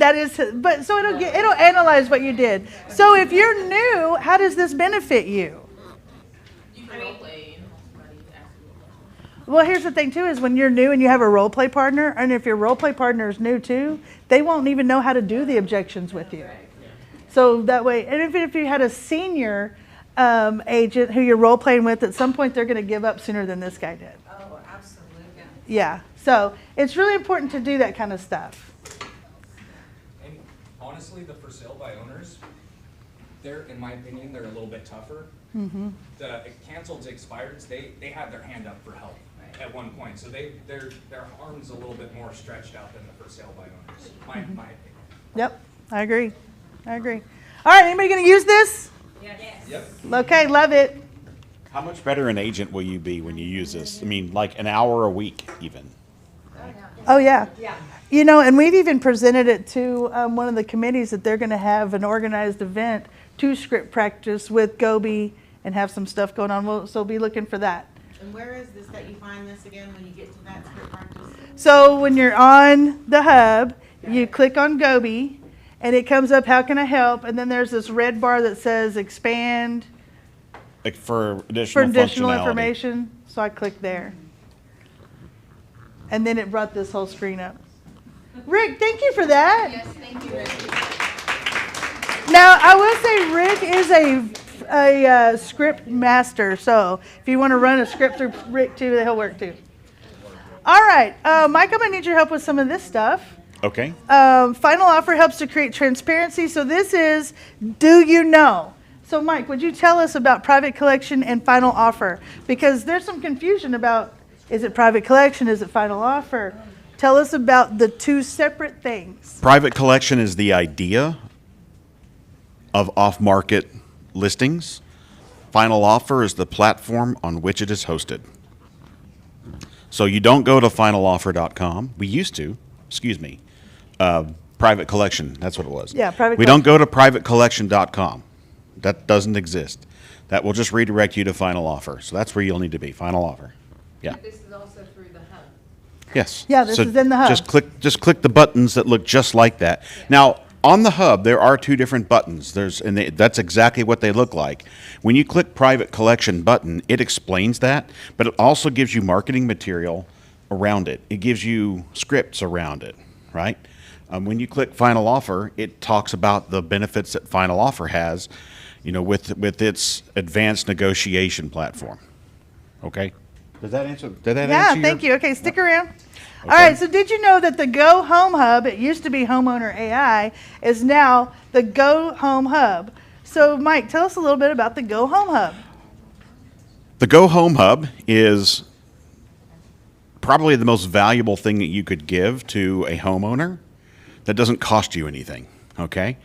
so it'll analyze what you did. So if you're new, how does this benefit you? Well, here's the thing too: is when you're new and you have a role play partner, and if your role play partner is new too, they won't even know how to do the objections with you. So that way, and if you had a senior agent who you're role playing with, at some point they're going to give up sooner than this guy did. Oh, absolutely. Yeah. So it's really important to do that kind of stuff. And honestly, the for sale by owners, in my opinion, they're a little bit tougher. Mm-hmm. The canceled expireds, they had their hand up for help at one point, so their arms a little bit more stretched out than the for sale by owners. My opinion. Yep, I agree. All right, anybody going to use this? Yes. Yep. Okay, love it. How much better an agent will you be when you use this? I mean, like an hour a week even. Oh, yeah. You know, and we've even presented it to one of the committees that they're going to have an organized event to script practice with Gobi and have some stuff going on. So be looking for that. And where is this that you find this again when you get to that script practice? So when you're on the hub, you click on Gobi, and it comes up, how can I help? And then there's this red bar that says expand Like for additional functionality. information. So I click there. And then it brought this whole screen up. Rick, thank you for that. Yes, thank you, Rick. Now, I will say Rick is a script master. So if you want to run a script through Rick too, he'll work too. All right. Mike, I'm going to need your help with some of this stuff. Okay. Final offer helps to create transparency. So this is, do you know? So Mike, would you tell us about private collection and final offer? Because there's some confusion about, is it private collection? Is it final offer? Tell us about the two separate things. Private collection is the idea of off-market listings. Final offer is the platform on which it is hosted. So you don't go to finaloffer.com. We used to, private collection, that's what it was. Yeah, private We don't go to privatecollection.com. That doesn't exist. That will just redirect you to final offer. So that's where you'll need to be, final offer. Yeah. This is also through the hub. Yes. Yeah, this is in the hub. Just click the buttons that look just like that. Now, on the hub, there are two different buttons. That's exactly what they look like. When you click private collection button, it explains that, but it also gives you marketing material around it. It gives you scripts around it, right? When you click final offer, it talks about the benefits that final offer has, with its advanced negotiation platform. Okay? Did that answer? Yeah, thank you. Okay, stick around. All right, so did you know that the Go Home Hub, it used to be Homeowner AI, is now the Go Home Hub. So Mike, tell us a little bit about the Go Home Hub. The Go Home Hub is probably the most valuable thing that you could give to a homeowner that doesn't cost you anything, okay?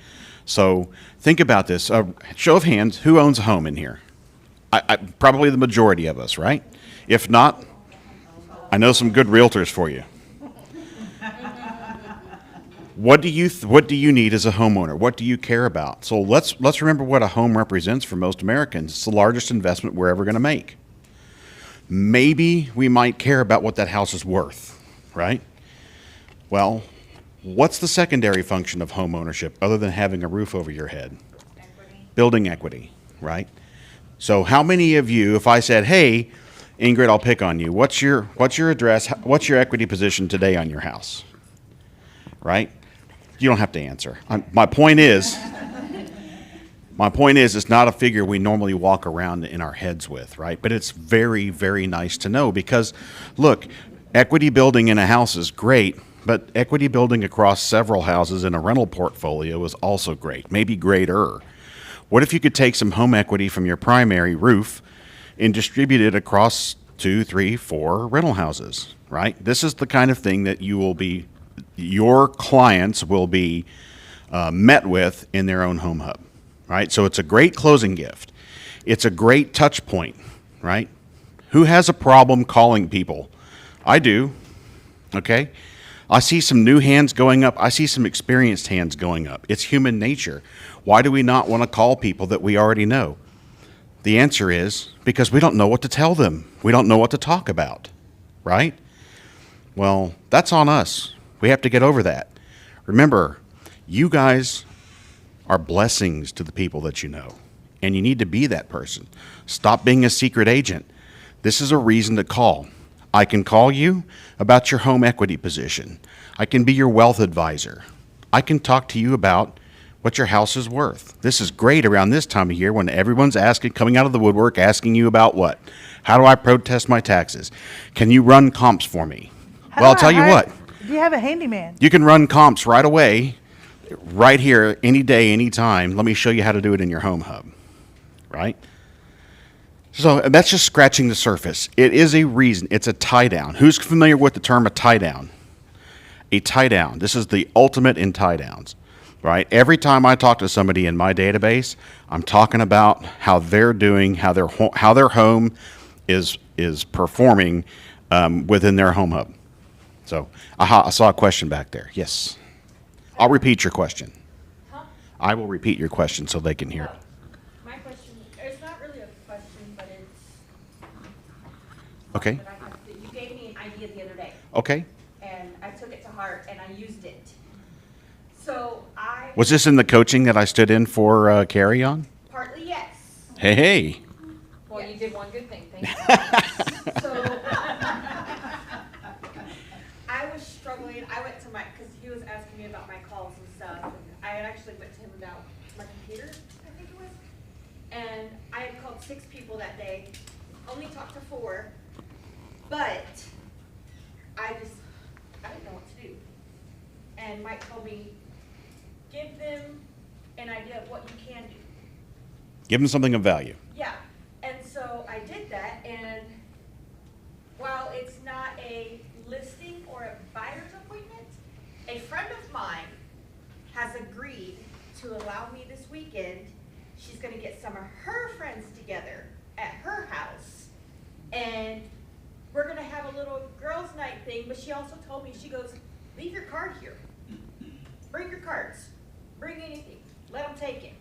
So think about this. Show of hands, who owns a home in here? Probably the majority of us, right? If not, I know some good realtors for you. What do you need as a homeowner? What do you care about? So let's remember what a home represents for most Americans. It's the largest investment we're ever going to make. Maybe we might care about what that house is worth, right? Well, What's the secondary function of home ownership other than having a roof over your head? Building equity, right? So how many of you, if I said, hey, Ingrid, I'll pick on you. What's your address? What's your equity position today on your house? Right? You don't have to answer. My point is, it's not a figure we normally walk around in our heads with, right? But it's very, very nice to know because, look, equity building in a house is great, but equity building across several houses in a rental portfolio is also great, maybe greater. What if you could take some home equity from your primary roof and distribute it across 2, 3, 4 rental houses, right? This is the kind of thing that your clients will be met with in their own home hub, right? So it's a great closing gift. It's a great touch point, right? Who has a problem calling people? I do, okay? I see some new hands going up. I see some experienced hands going up. It's human nature. Why do we not want to call people that we already know? The answer is because we don't know what to tell them. We don't know what to talk about, right? Well, that's on us. We have to get over that. Remember, you guys are blessings to the people that you know, and you need to be that person. Stop being a secret agent. This is a reason to call. I can call you about your home equity position. I can be your wealth advisor. I can talk to you about what your house is worth. This is great around this time of year when everyone's coming out of the woodwork, asking you about what? How do I protest my taxes? Can you run comps for me? Well, I'll tell you what. Do you have a handyman? You can run comps right away, right here, any day, any time. Let me show you how to do it in your home hub, right? So that's just scratching the surface. It is a reason. It's a tie down. Who's familiar with the term a tie down? A tie down. This is the ultimate in tie downs, right? Every time I talk to somebody in my database, I'm talking about how they're doing, how their home is performing within their home hub. So I saw a question back there. Yes. I'll repeat your question. I will repeat your question so they can hear it. My question, it's not really a question, but it's. Okay. You gave me an idea the other day, Okay. and I took it to heart, and I used it. So Was this in the coaching that I stood in for Carrie on? partly yes. Hey. Well, you did one good thing, thank you. So, I was struggling, I went to because he was asking me about my calls and stuff, and I had actually went to him about my computer, I think it was. And I had called 6 people that day, only talked to 4, but I didn't know what to do. And Mike told me, give them an idea of what you can do. Give them something of value. Yeah, and so I did that, and while it's not a listing or a buyer's appointment, a friend of mine has agreed to allow me this weekend. She's gonna get some of her friends together at her house, and we're gonna have a little girls' night thing, but she also told me, she goes, leave your card here. Bring your cards, bring anything, let them take it.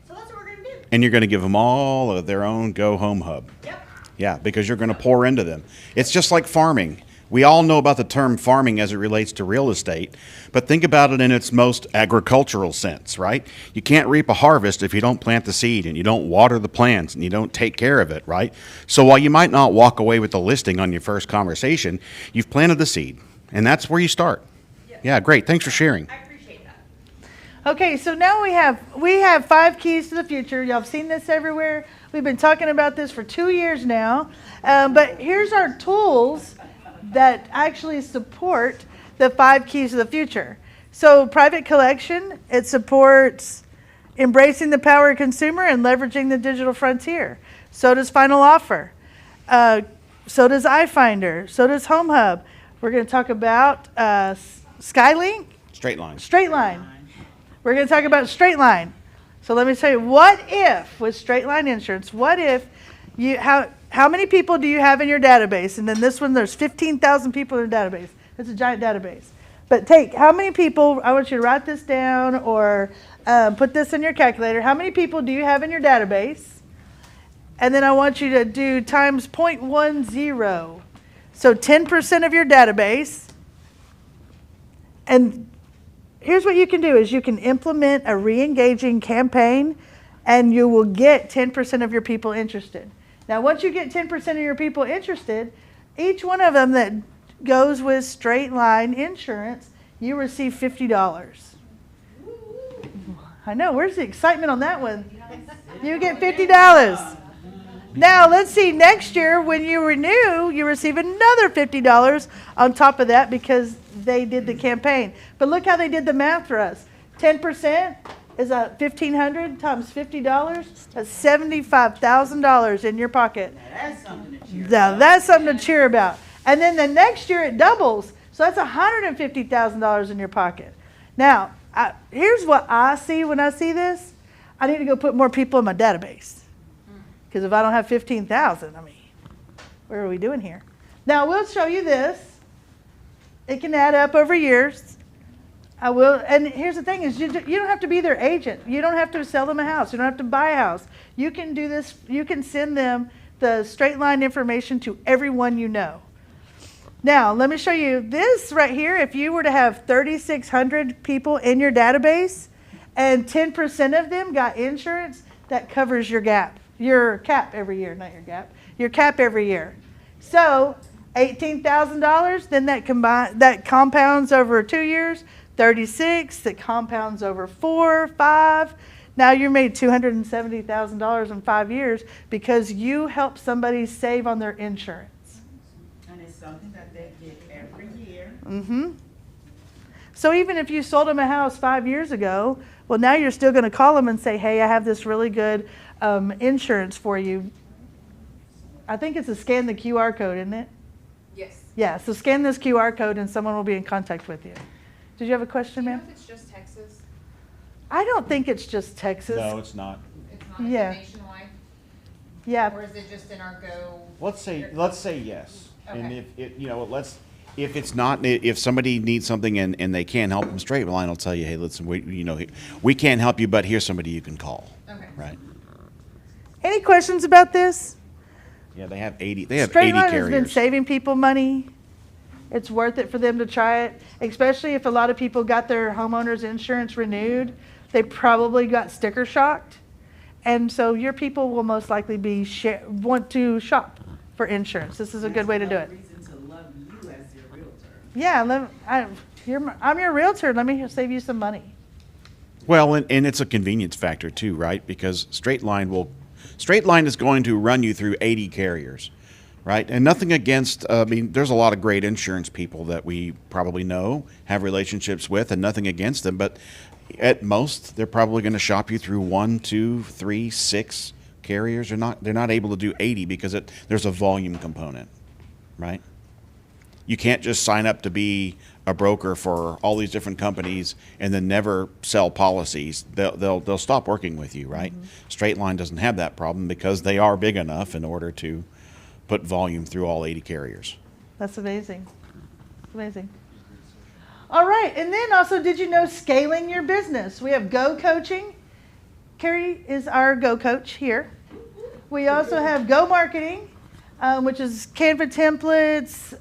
So that's what we're gonna do. And you're going to give them all of their own Go Home Hub. Yep. Yeah, because you're going to pour into them. It's just like farming. We all know about the term farming as it relates to real estate, but think about it in its most agricultural sense, right? You can't reap a harvest if you don't plant the seed and you don't water the plants and you don't take care of it, right? So while you might not walk away with the listing on your first conversation, you've planted the seed, and that's where you start. Yeah, great. Thanks for sharing. I appreciate that. Okay, so now we have 5 keys to the future. Y'all have seen this everywhere. We've been talking about this for 2 years now. But here's our tools that actually support the 5 keys to the future. So private collection, it supports embracing the power of consumer and leveraging the digital frontier. So does Final Offer. So does iFinder. So does Home Hub. We're going to talk about Skylink. Straight line. Straight line. We're going to talk about straight line. So let me tell you, what if with straight line insurance, what if you, how many people do you have in your database? And then this one, there's 15,000 people in your database. It's a giant database. But how many people, I want you to write this down or put this in your calculator. How many people do you have in your database? And then I want you to do times 0.10. So 10% of your database. And here's what you can do is you can implement a re-engaging campaign and you will get 10% of your people interested. Now, once you get 10% of your people interested, each one of them that goes with Straight Line Insurance, you receive $50. I know, where's the excitement on that one? You get $50. Now, let's see, next year when you renew, you receive another $50 on top of that because they did the campaign. But look how they did the math for us. 10% is $1,500 times $50. That's $75,000 in your pocket. That's something to cheer Now, that's something to cheer about. And then the next year it doubles. So that's $150,000 in your pocket. Now, here's what I see when I see this. I need to go put more people in my database. Because if I don't have 15,000, I mean, what are we doing here? Now, we'll show you this. It can add up over years. I will, and here's the thing is you don't have to be their agent. You don't have to sell them a house. You don't have to buy a house. You can do this. You can send them the Straight Line information to everyone you know. Now, let me show you this right here. If you were to have 3,600 people in your database and 10% of them got insurance, that covers your gap. Your cap every year, not your gap. Your cap every year. So $18,000, then that compounds over 2 years. 36, that compounds over 4, 5. Now you're made $270,000 in 5 years because you help somebody save on their insurance. And it's something that they get every year. Mm-hmm. So even if you sold them a house 5 years ago, well, now you're still going to call them and say, hey, I have this really good insurance for you. I think it's a scan the QR code, isn't it? Yes. Yeah, so scan this QR code and someone will be in contact with you. Did you have a question, Do you know ma'am? if it's just Texas? I don't think it's just Texas. No, it's not. It's not, is Yeah. it nationwide? Yeah. Or is it just in our Go? Let's say yes. And Okay. if it's not, if somebody needs something and they can't help them, Straight Line will tell you, hey, listen, we can't help you, but here's somebody you can call. Okay. Right? Any questions about this? Yeah, they have 80. They have Straight 80 Line has been carriers. saving people money. It's worth it for them to try it, especially if a lot of people got their homeowners insurance renewed. They probably got sticker shocked. And so your people will most likely want to shop for insurance. This is a good way to do it. Reason to love you as your realtor. Yeah, I'm your realtor. Let me save you some money. Well, and it's a convenience factor too, right? Because Straight Line is going to run you through 80 carriers, right? And nothing against, there's a lot of great insurance people that we probably know, have relationships with, and nothing against them, but at most, they're probably going to shop you through 1, 2, 3, 6 carriers. They're not able to do 80 because there's a volume component, right? You can't just sign up to be a broker for all these different companies and then never sell policies. They'll stop working with you, right? Mm-hmm. Straight Line doesn't have that problem because they are big enough in order to put volume through all 80 carriers. That's amazing. Amazing. All right, and then also, did you know scaling your business? We have Go Coaching. Carrie is our Go Coach here. We also have Go Marketing, which is Canva templates,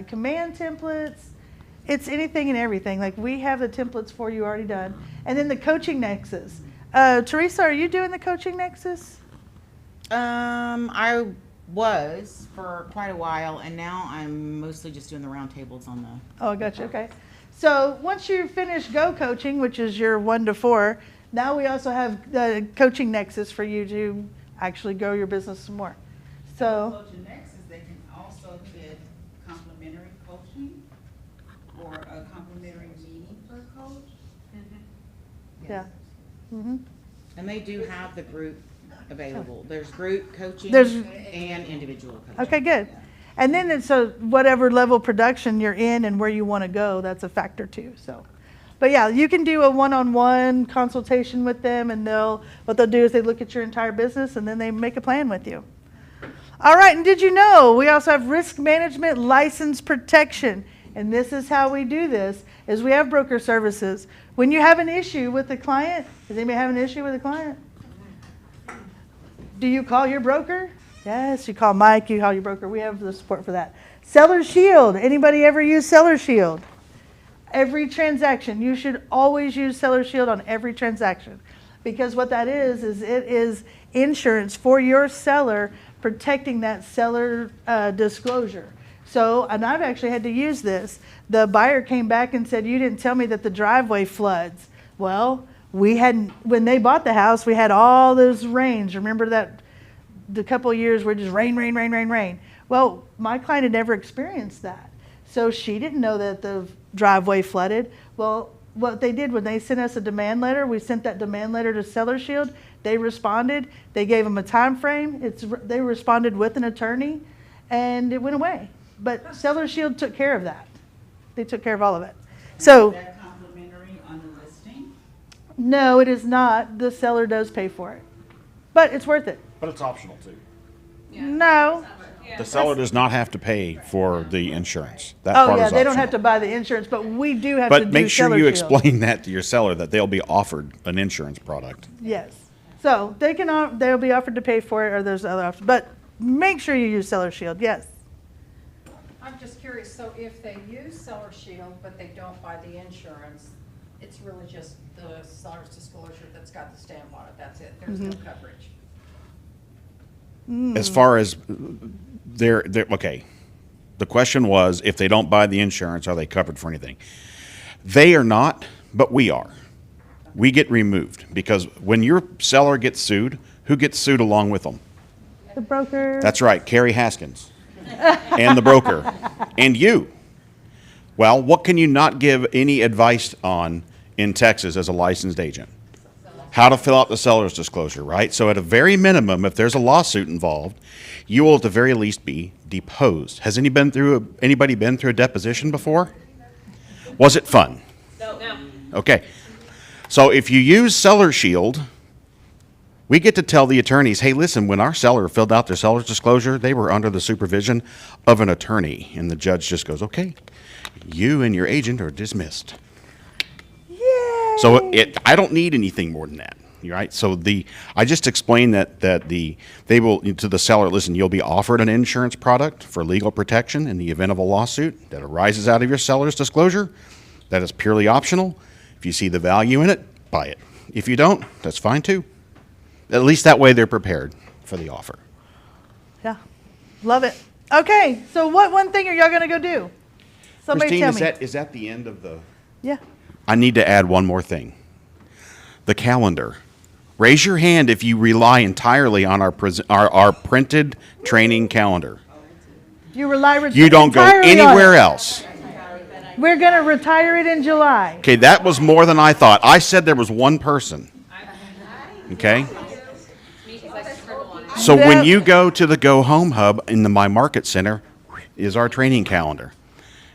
command templates. It's anything and everything. Like, we have the templates for you already done. And then the Coaching Nexus. Teresa, are you doing the Coaching Nexus? I was for quite a while, and now I'm mostly just doing the roundtables on the. Oh, I got you. Okay. So once you finish Go Coaching, which is your 1 to 4, now we also have the Coaching Nexus for you to actually grow your business some more. So, Coaching Nexus, they can also get complimentary coaching or a complimentary meeting per coach. yeah. Mm-hmm. And they do have the group available. There's group coaching There's- and individual coaching. Okay, good. And then it's whatever level production you're in and where you want to go, that's a factor too. So, but yeah, you can do a one-on-one consultation with them, and what they'll do is they look at your entire business and then they make a plan with you. All right, and did you know we also have risk management license protection? And this is how we do this, is we have broker services. When you have an issue with a client, does anybody have an issue with a client? Do you call your broker? Yes, you call Mike, you call your broker. We have the support for that. Seller Shield. Anybody ever use Seller Shield? Every transaction, you should always use Seller Shield on every transaction. Because what that is it is insurance for your seller, protecting that seller disclosure. So, and I've actually had to use this. The buyer came back and said, you didn't tell me that the driveway floods. Well, we hadn't, when they bought the house, we had all those rains. Remember that the couple of years where just rain, rain, rain, rain, rain. Well, my client had never experienced that. So she didn't know that the driveway flooded. Well, what they did when they sent us a demand letter, we sent that demand letter to Seller Shield. They responded. They gave them a time frame. They responded with an attorney, and it went away. But Seller Shield took care of that. They took care of all of it. So Is that complimentary on the listing? no, it is not. The seller does pay for it, but it's worth it. But it's optional too. No. The seller does not have to pay for the insurance. That Oh part yeah, is they don't have to optional. buy the insurance, but we do have to do But make sure Seller you Shield. explain that to your seller, that they'll be offered an insurance product. Yes. So they can, they'll be offered to pay for it, or there's other options, but make sure you use Seller Shield, yes. I'm just curious, so if they use Seller Shield, but they don't buy the insurance, it's really just the seller's disclosure that's got the stamp on it, that's it, there's no coverage. As far as they're, okay. The question was, if they don't buy the insurance, are they covered for anything? They are not, but we are. We get removed because when your seller gets sued, who gets sued along with them? The broker. That's right, Carrie Haskins and the broker and you. Well, what can you not give any advice on in Texas as a licensed agent? How to fill out the seller's disclosure, right? So at a very minimum, if there's a lawsuit involved, you will at the very least be deposed. Has anybody been through a deposition before? Was it fun? No. Okay. So if you use Seller Shield, we get to tell the attorneys, hey, listen, when our seller filled out their seller's disclosure, they were under the supervision of an attorney. And the judge just goes, okay, you and your agent are dismissed. So I don't need anything more than that, right? So I just explained that they will, to the seller, listen, you'll be offered an insurance product for legal protection in the event of a lawsuit that arises out of your seller's disclosure. That is purely optional. If you see the value in it, buy it. If you don't, that's fine too. At least that way they're prepared for the offer. Yeah, love it. Okay, so what one thing are y'all gonna go do? Somebody Christine, tell me. is that the end of the? Yeah. I need to add one more thing. The calendar. Raise your hand if you rely entirely on our printed training calendar. You rely You don't go entirely on anywhere it. else. We're gonna retire it in July. Okay, that was more than I thought. I said there was one person. Okay? So when you go to the Go Home Hub in the My Market Center is our training calendar.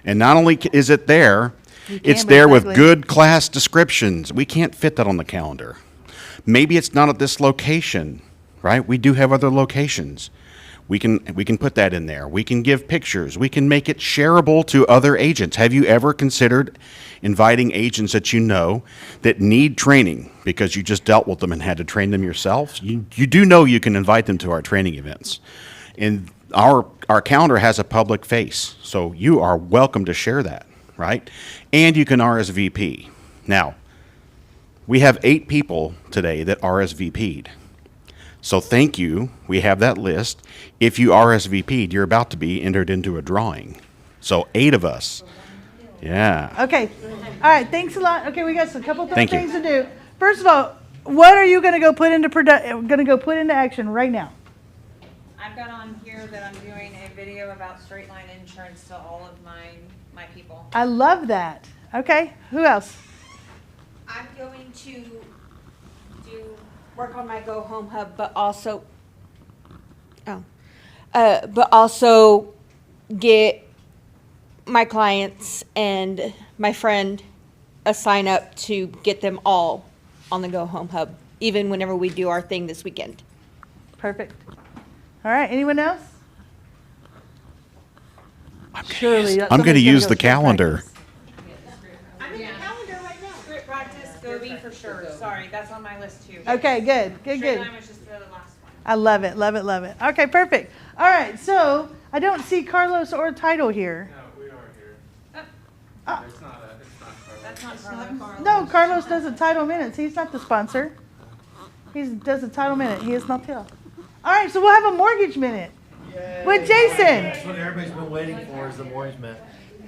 And not only is it there, it's but there it's with ugly. good class descriptions. We can't fit that on the calendar. Maybe it's not at this location, right? We do have other locations. We can put that in there. We can give pictures. We can make it shareable to other agents. Have you ever considered inviting agents that you know that need training because you just dealt with them and had to train them yourself? You do know you can invite them to our training events. And our calendar has a public face, so you are welcome to share that, right? And you can RSVP. Now, we have 8 people today that RSVP'd. So thank you. We have that list. If you RSVP'd, you're about to be entered into a drawing. So 8 of us. Yeah. Okay, all right, thanks a lot. Okay, we got a couple Thank you. things to do. First of all, what are you gonna go put into action right now? I've got on here that I'm doing a video about straight line insurance to all of my people. I love that. Okay, who else? I'm going to work on my Go Home Hub, but also get my clients and my friend a sign up to get them all on the Go Home Hub, even whenever we do our thing this weekend. Perfect. All right, anyone else? Surely. I'm going to use the calendar. I'm in the calendar right now. Script practice, Gobi for sure. Sorry, that's on my list too. Okay, good. Straight line was just the last one. I love it, love it, love it. Okay, perfect. All right, so I don't see Carlos or Title here. No, we are here. Oh. It's not That's not Carlos. No, Carlos does the title minutes. He's not the sponsor. He does the title minute. He is not here. All right, so we'll have a mortgage minute with Jason. That's what everybody's been waiting for is the mortgage minute.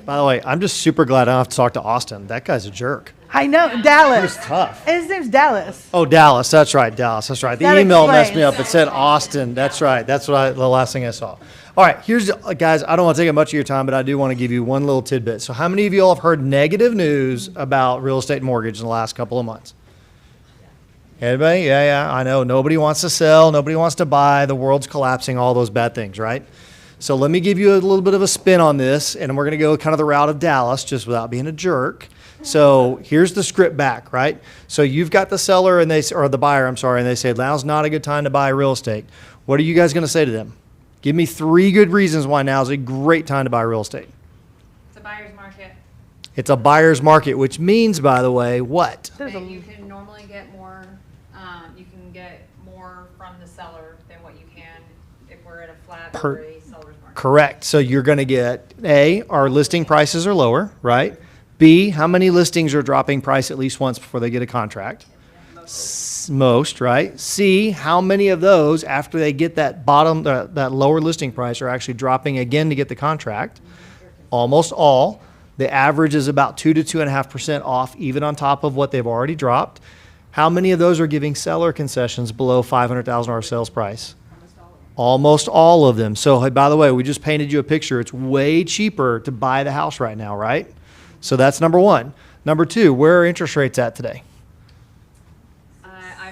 By the way, I'm just super glad I don't have to talk to Austin. That guy's a jerk. I know, Dallas. He was tough. His name's Dallas. Oh, Dallas. That's right, Dallas. That's right. The That email messed me explains. up. It said Austin. That's right. That's the last thing I saw. All right, here's, guys, I don't want to take up much of your time, but I do want to give you one little tidbit. So how many of you all have heard negative news about real estate and mortgage in the last couple of months? Anybody? Yeah, I know. Nobody wants to sell. Nobody wants to buy. The world's collapsing, all those bad things, right? So let me give you a little bit of a spin on this, and we're going to go kind of the route of Dallas, just without being a jerk. So here's the script back, right? So you've got the seller and or the buyer, I'm sorry, and they say, now's not a good time to buy real estate. What are you guys going to say to them? Give me 3 good reasons why now is a great time to buy real estate. It's a buyer's market. It's a buyer's market, which means, by the way, what? And you can normally get more, you can get more from the seller than what you can if we're at a flat or a seller's market. Correct. So you're going to get, A, our listing prices are lower, right? B, how many listings are dropping price at least once before they get a contract? Most, right? C, how many of those, after they get that bottom, that lower listing price, are actually dropping again to get the contract? Almost all. The average is about 2 to 2.5% off, even on top of what they've already dropped. How many of those are giving seller concessions below $500,000 sales price? Almost all of them. So, hey, by the way, we just painted you a picture. It's way cheaper to buy the house right now, right? So that's number one. Number two, where are interest rates at today?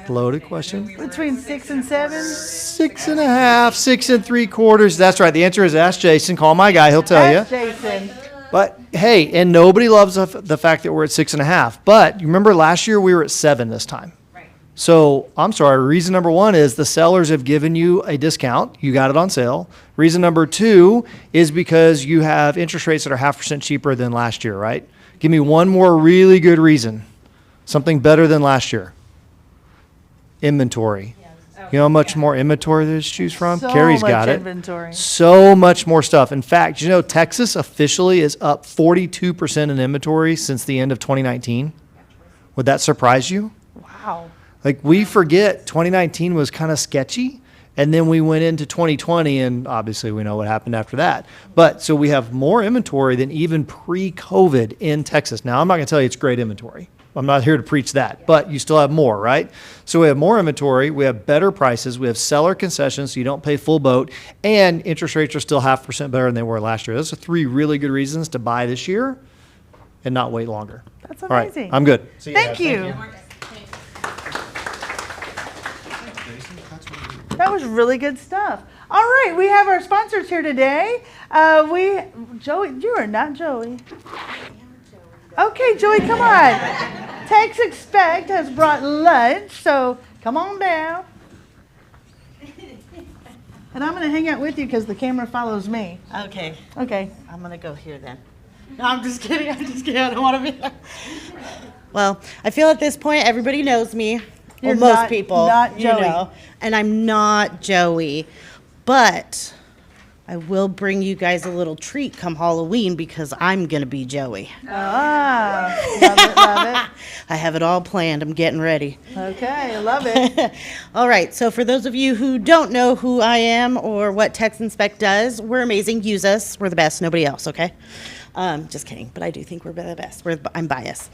Loaded question. Between 6 and 7. 6.5, 6 3/4. That's right. The answer is ask Jason. Call my guy. He'll tell you. That's Jason. But hey, and nobody loves the fact that we're at 6.5. But you remember last year we were at 7 this time. Right. So I'm sorry. Reason number one is the sellers have given you a discount. You got it on sale. Reason number two is because you have interest rates that are 0.5% cheaper than last year, right? Give me one more really good reason. Something better than last year. Inventory. You know how much more inventory there's to choose from? So Carrie's much got it. inventory. So much more stuff. In fact, you know, Texas officially is up 42% in inventory since the end of 2019. Would that surprise you? Wow. Like, we forget 2019 was kind of sketchy, and then we went into 2020, and obviously we know what happened after that. But so we have more inventory than even pre-COVID in Texas. Now, I'm not going to tell you it's great inventory. I'm not here to preach that, but you still have more, right? So we have more inventory, we have better prices, we have seller concessions, so you don't pay full boat, and interest rates are still 0.5% better than they were last year. Those are 3 really good reasons to buy this year and not wait longer. That's All right, amazing. I'm good. See you Thank guys. you. That was really good stuff. All right, we have our sponsors here today. Joey, you are not Joey. Okay, Joey, come on. Tex Expect has brought lunch, so come on down. And I'm going to hang out with you because the camera follows me. Okay, Okay. I'm gonna go here then. No, I'm just kidding. I don't want to be. Well, I feel at this point everybody knows me. You're Well, most not- people, not you Joey. know, and I'm not Joey, but I will bring you guys a little treat come Halloween because I'm gonna be Joey. Ah, love it, love I have it all planned. I'm getting ready. it. Okay, I love it. All right, so for those of you who don't know who I am or what Tex Inspect does, we're amazing. Use us. We're the best. Nobody else, okay? Just kidding, but I do think we're the best. I'm biased.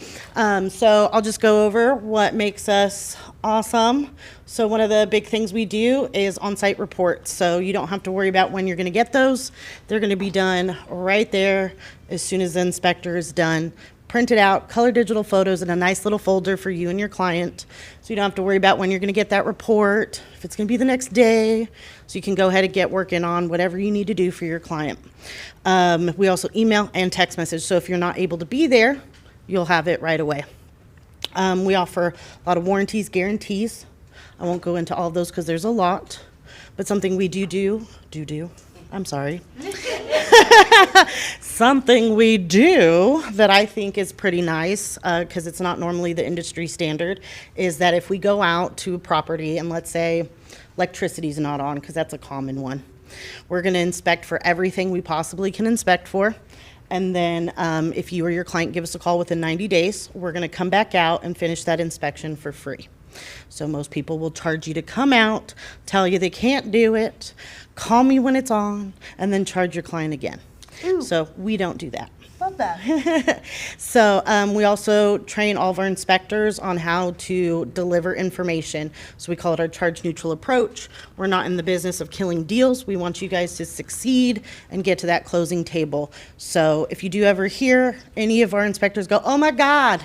So I'll just go over what makes us awesome. So one of the big things we do is on-site reports. So you don't have to worry about when you're going to get those. They're going to be done right there as soon as the inspector is done. Printed out, color digital photos in a nice little folder for you and your client. So you don't have to worry about when you're going to get that report, if it's going to be the next day. So you can go ahead and get working on whatever you need to do for your client. We also email and text message. So if you're not able to be there, you'll have it right away. We offer a lot of warranties, guarantees. I won't go into all of those because there's a lot. But something we do. I'm sorry. Something we do that I think is pretty nice, because it's not normally the industry standard, is that if we go out to a property and let's say electricity's not on, because that's a common one, we're going to inspect for everything we possibly can inspect for. And then if you or your client give us a call within 90 days, we're going to come back out and finish that inspection for free. So most people will charge you to come out, tell you they can't do it, call me when it's on, and then charge your client again. So we don't do that. Love that. So we also train all of our inspectors on how to deliver information. So we call it our charge neutral approach. We're not in the business of killing deals. We want you guys to succeed and get to that closing table. So if you do ever hear any of our inspectors go, oh my God,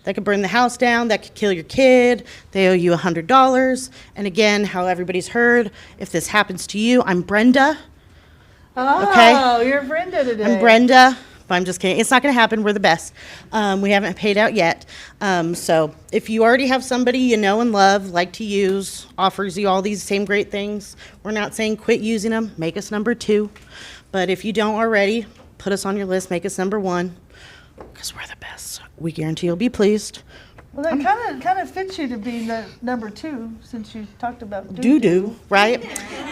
that could burn the house down, that could kill your kid, they owe you $100. And again, how everybody's heard, if this happens to you, I'm Brenda. Oh, Okay. you're Brenda today. I'm Brenda. But I'm just kidding. It's not going to happen. We're the best. We haven't paid out yet. So if you already have somebody you know and love, like to use, offers you all these same great things, we're not saying quit using them. Make us number 2. But if you don't already, put us on your list. Make us number 1. Because we're the best. We guarantee you'll be pleased. Well, that kind of fits you to be the number 2 since you talked about Doo-doo, right?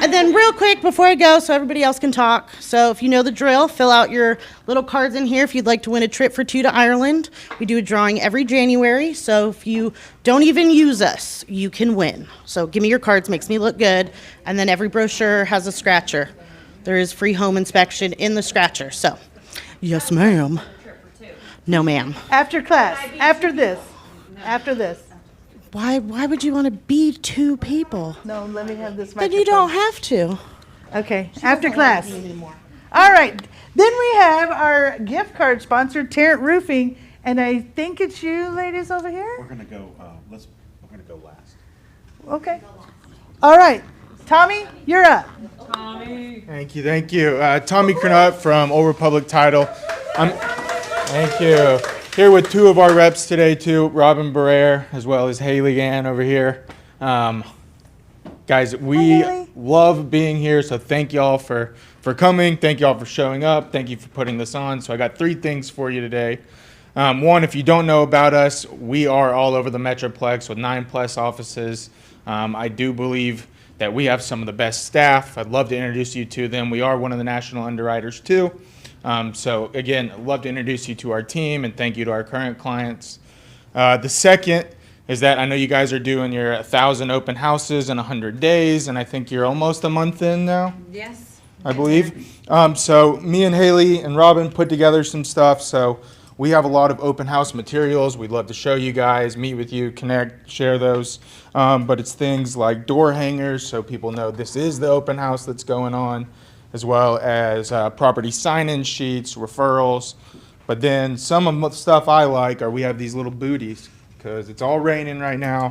And then real quick before I go so everybody else can talk. So if you know the drill, fill out your little cards in here if you'd like to win a trip for 2 to Ireland. We do a drawing every January. So if you don't even use us, you can win. So give me your cards, makes me look good. And then every brochure has a scratcher. There is free home inspection in the scratcher. So, yes, ma'am. No, ma'am. After class, after this. After this. Why would you want to be 2 people? No, let me have this Then you don't have to. Okay, after class. All right, then we have our gift card sponsor, Tarrant Roofing, and I think it's you ladies over here? We're gonna go, we're gonna go last. Okay. All right, Tommy, you're up. Thank you. Tommy Kernut from Old Republic Title. Thank you. Here with 2 of our reps today too, Robin Barrere as well as Haley Gann over here. Guys, we love being here, so thank y'all for coming. Thank y'all for showing up. Thank you for putting this on. So I got 3 things for you today. One, if you don't know about us, we are all over the Metroplex with 9+ offices. I do believe that we have some of the best staff. I'd love to introduce you to them. We are one of the national underwriters too. So again, I'd love to introduce you to our team and thank you to our current clients. The second is that I know you guys are doing your 1,000 open houses in 100 days, and I think you're almost a month in now. Yes. I believe. So me and Haley and Robin put together some stuff. So we have a lot of open house materials. We'd love to show you guys, meet with you, connect, share those. But it's things like door hangers so people know this is the open house that's going on, as well as property sign-in sheets, referrals. But then some of the stuff I like are we have these little booties because it's all raining right now.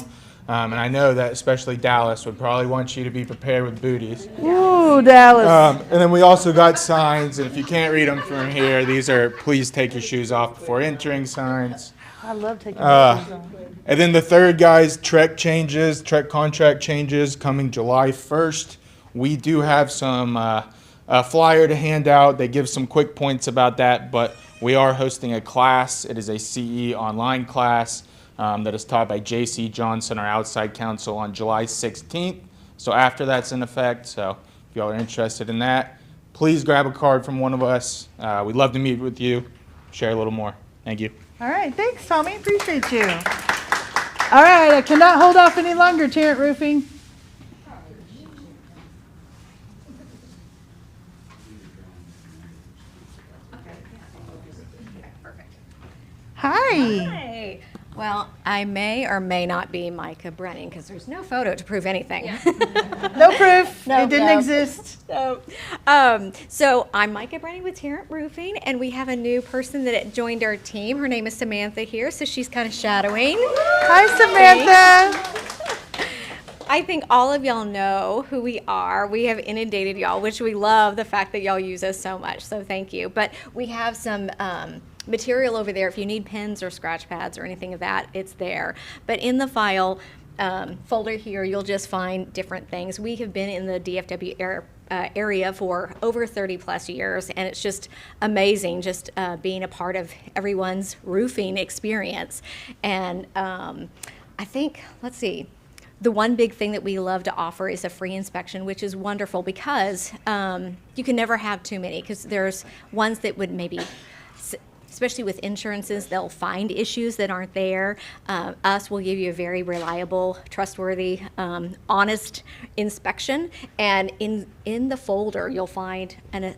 And I know that especially Dallas would probably want you to be prepared with booties. Ooh, Dallas. And then we also got signs, and if you can't read them from here, these are please take your shoes off before entering signs. I love taking my shoes off. And then the third, guys, Trek contract changes coming July 1st. We do have some a flyer to hand out. They give some quick points about that, but we are hosting a class. It is a CE online class that is taught by J.C. Johnson, our outside counsel, on July 16th. So after that's in effect, so if y'all are interested in that, please grab a card from one of us. We'd love to meet with you, share a little more. Thank you. All right, thanks, Tommy. Appreciate you. All right, I cannot hold off any longer, Tarrant Roofing. Hi. Hi. Well, I may or may not be Micah Brenning because there's no photo to prove anything. No proof. It didn't exist. So I'm Micah Brenning with Tarrant Roofing, and we have a new person that joined our team. Her name is Samantha here, so she's kind of shadowing. Hi, Samantha. I think all of y'all know who we are. We have inundated y'all, which we love the fact that y'all use us so much, so thank you. But we have some material over there. If you need pens or scratch pads or anything of that, it's there. But in the file folder here, you'll just find different things. We have been in the DFW area for over 30 plus years, and it's just amazing just being a part of everyone's roofing experience. And I think, let's see, the one big thing that we love to offer is a free inspection, which is wonderful because you can never have too many, because there's ones that would maybe especially with insurances, they'll find issues that aren't there. Us will give you a very reliable, trustworthy, honest inspection. And in the folder, you'll find an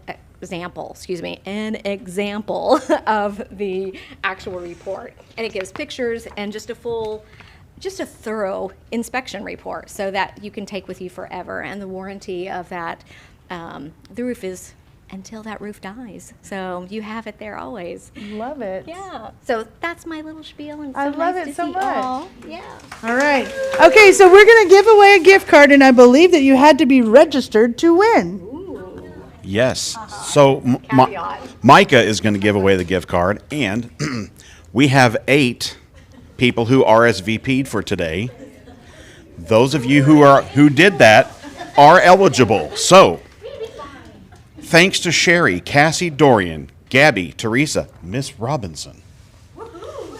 example of the actual report. And it gives pictures and just a thorough inspection report so that you can take with you forever. And the warranty of that, the roof is until that roof dies. So you have it there always. Love it. Yeah. So that's my little spiel. And so I love nice it to so see much. all. Yeah. All right. Okay, so we're going to give away a gift card, and I believe that you had to be registered to win. Yes. So Micah is going to give away the gift card, and we have 8 people who RSVP'd for today. Those of you who did that are eligible. So, thanks to Sherry, Cassie, Dorian, Gabby, Teresa, Miss Robinson,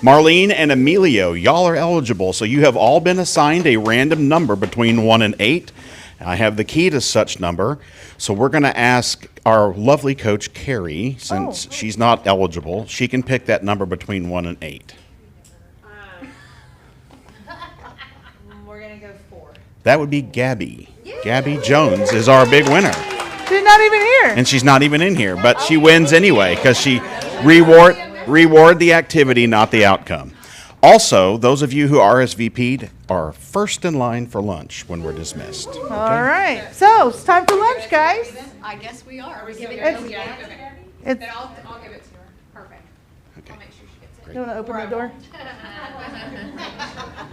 Marlene, and Emilio, y'all are eligible. So you have all been assigned a random number between 1 and 8. I have the key to such number. So we're going to ask our lovely coach, Carrie, since she's not eligible, she can pick that number between 1 and 8. We're gonna go 4. That would be Gabby. Gabby Jones is our big winner. She's not even here. And she's not even in here, but she wins anyway because she reward the activity, not the outcome. Also, those of you who RSVP'd are first in line for lunch when we're dismissed. All right. So it's time for lunch, guys. I guess we are. Are we giving It's- it? Yeah. Okay. it's- Then I'll give it to her. Perfect. Okay. I'll make sure she gets it. You want to open the door?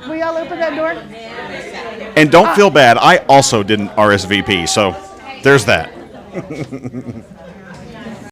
Will y'all open that door? And don't feel bad, I also didn't RSVP, so there's that.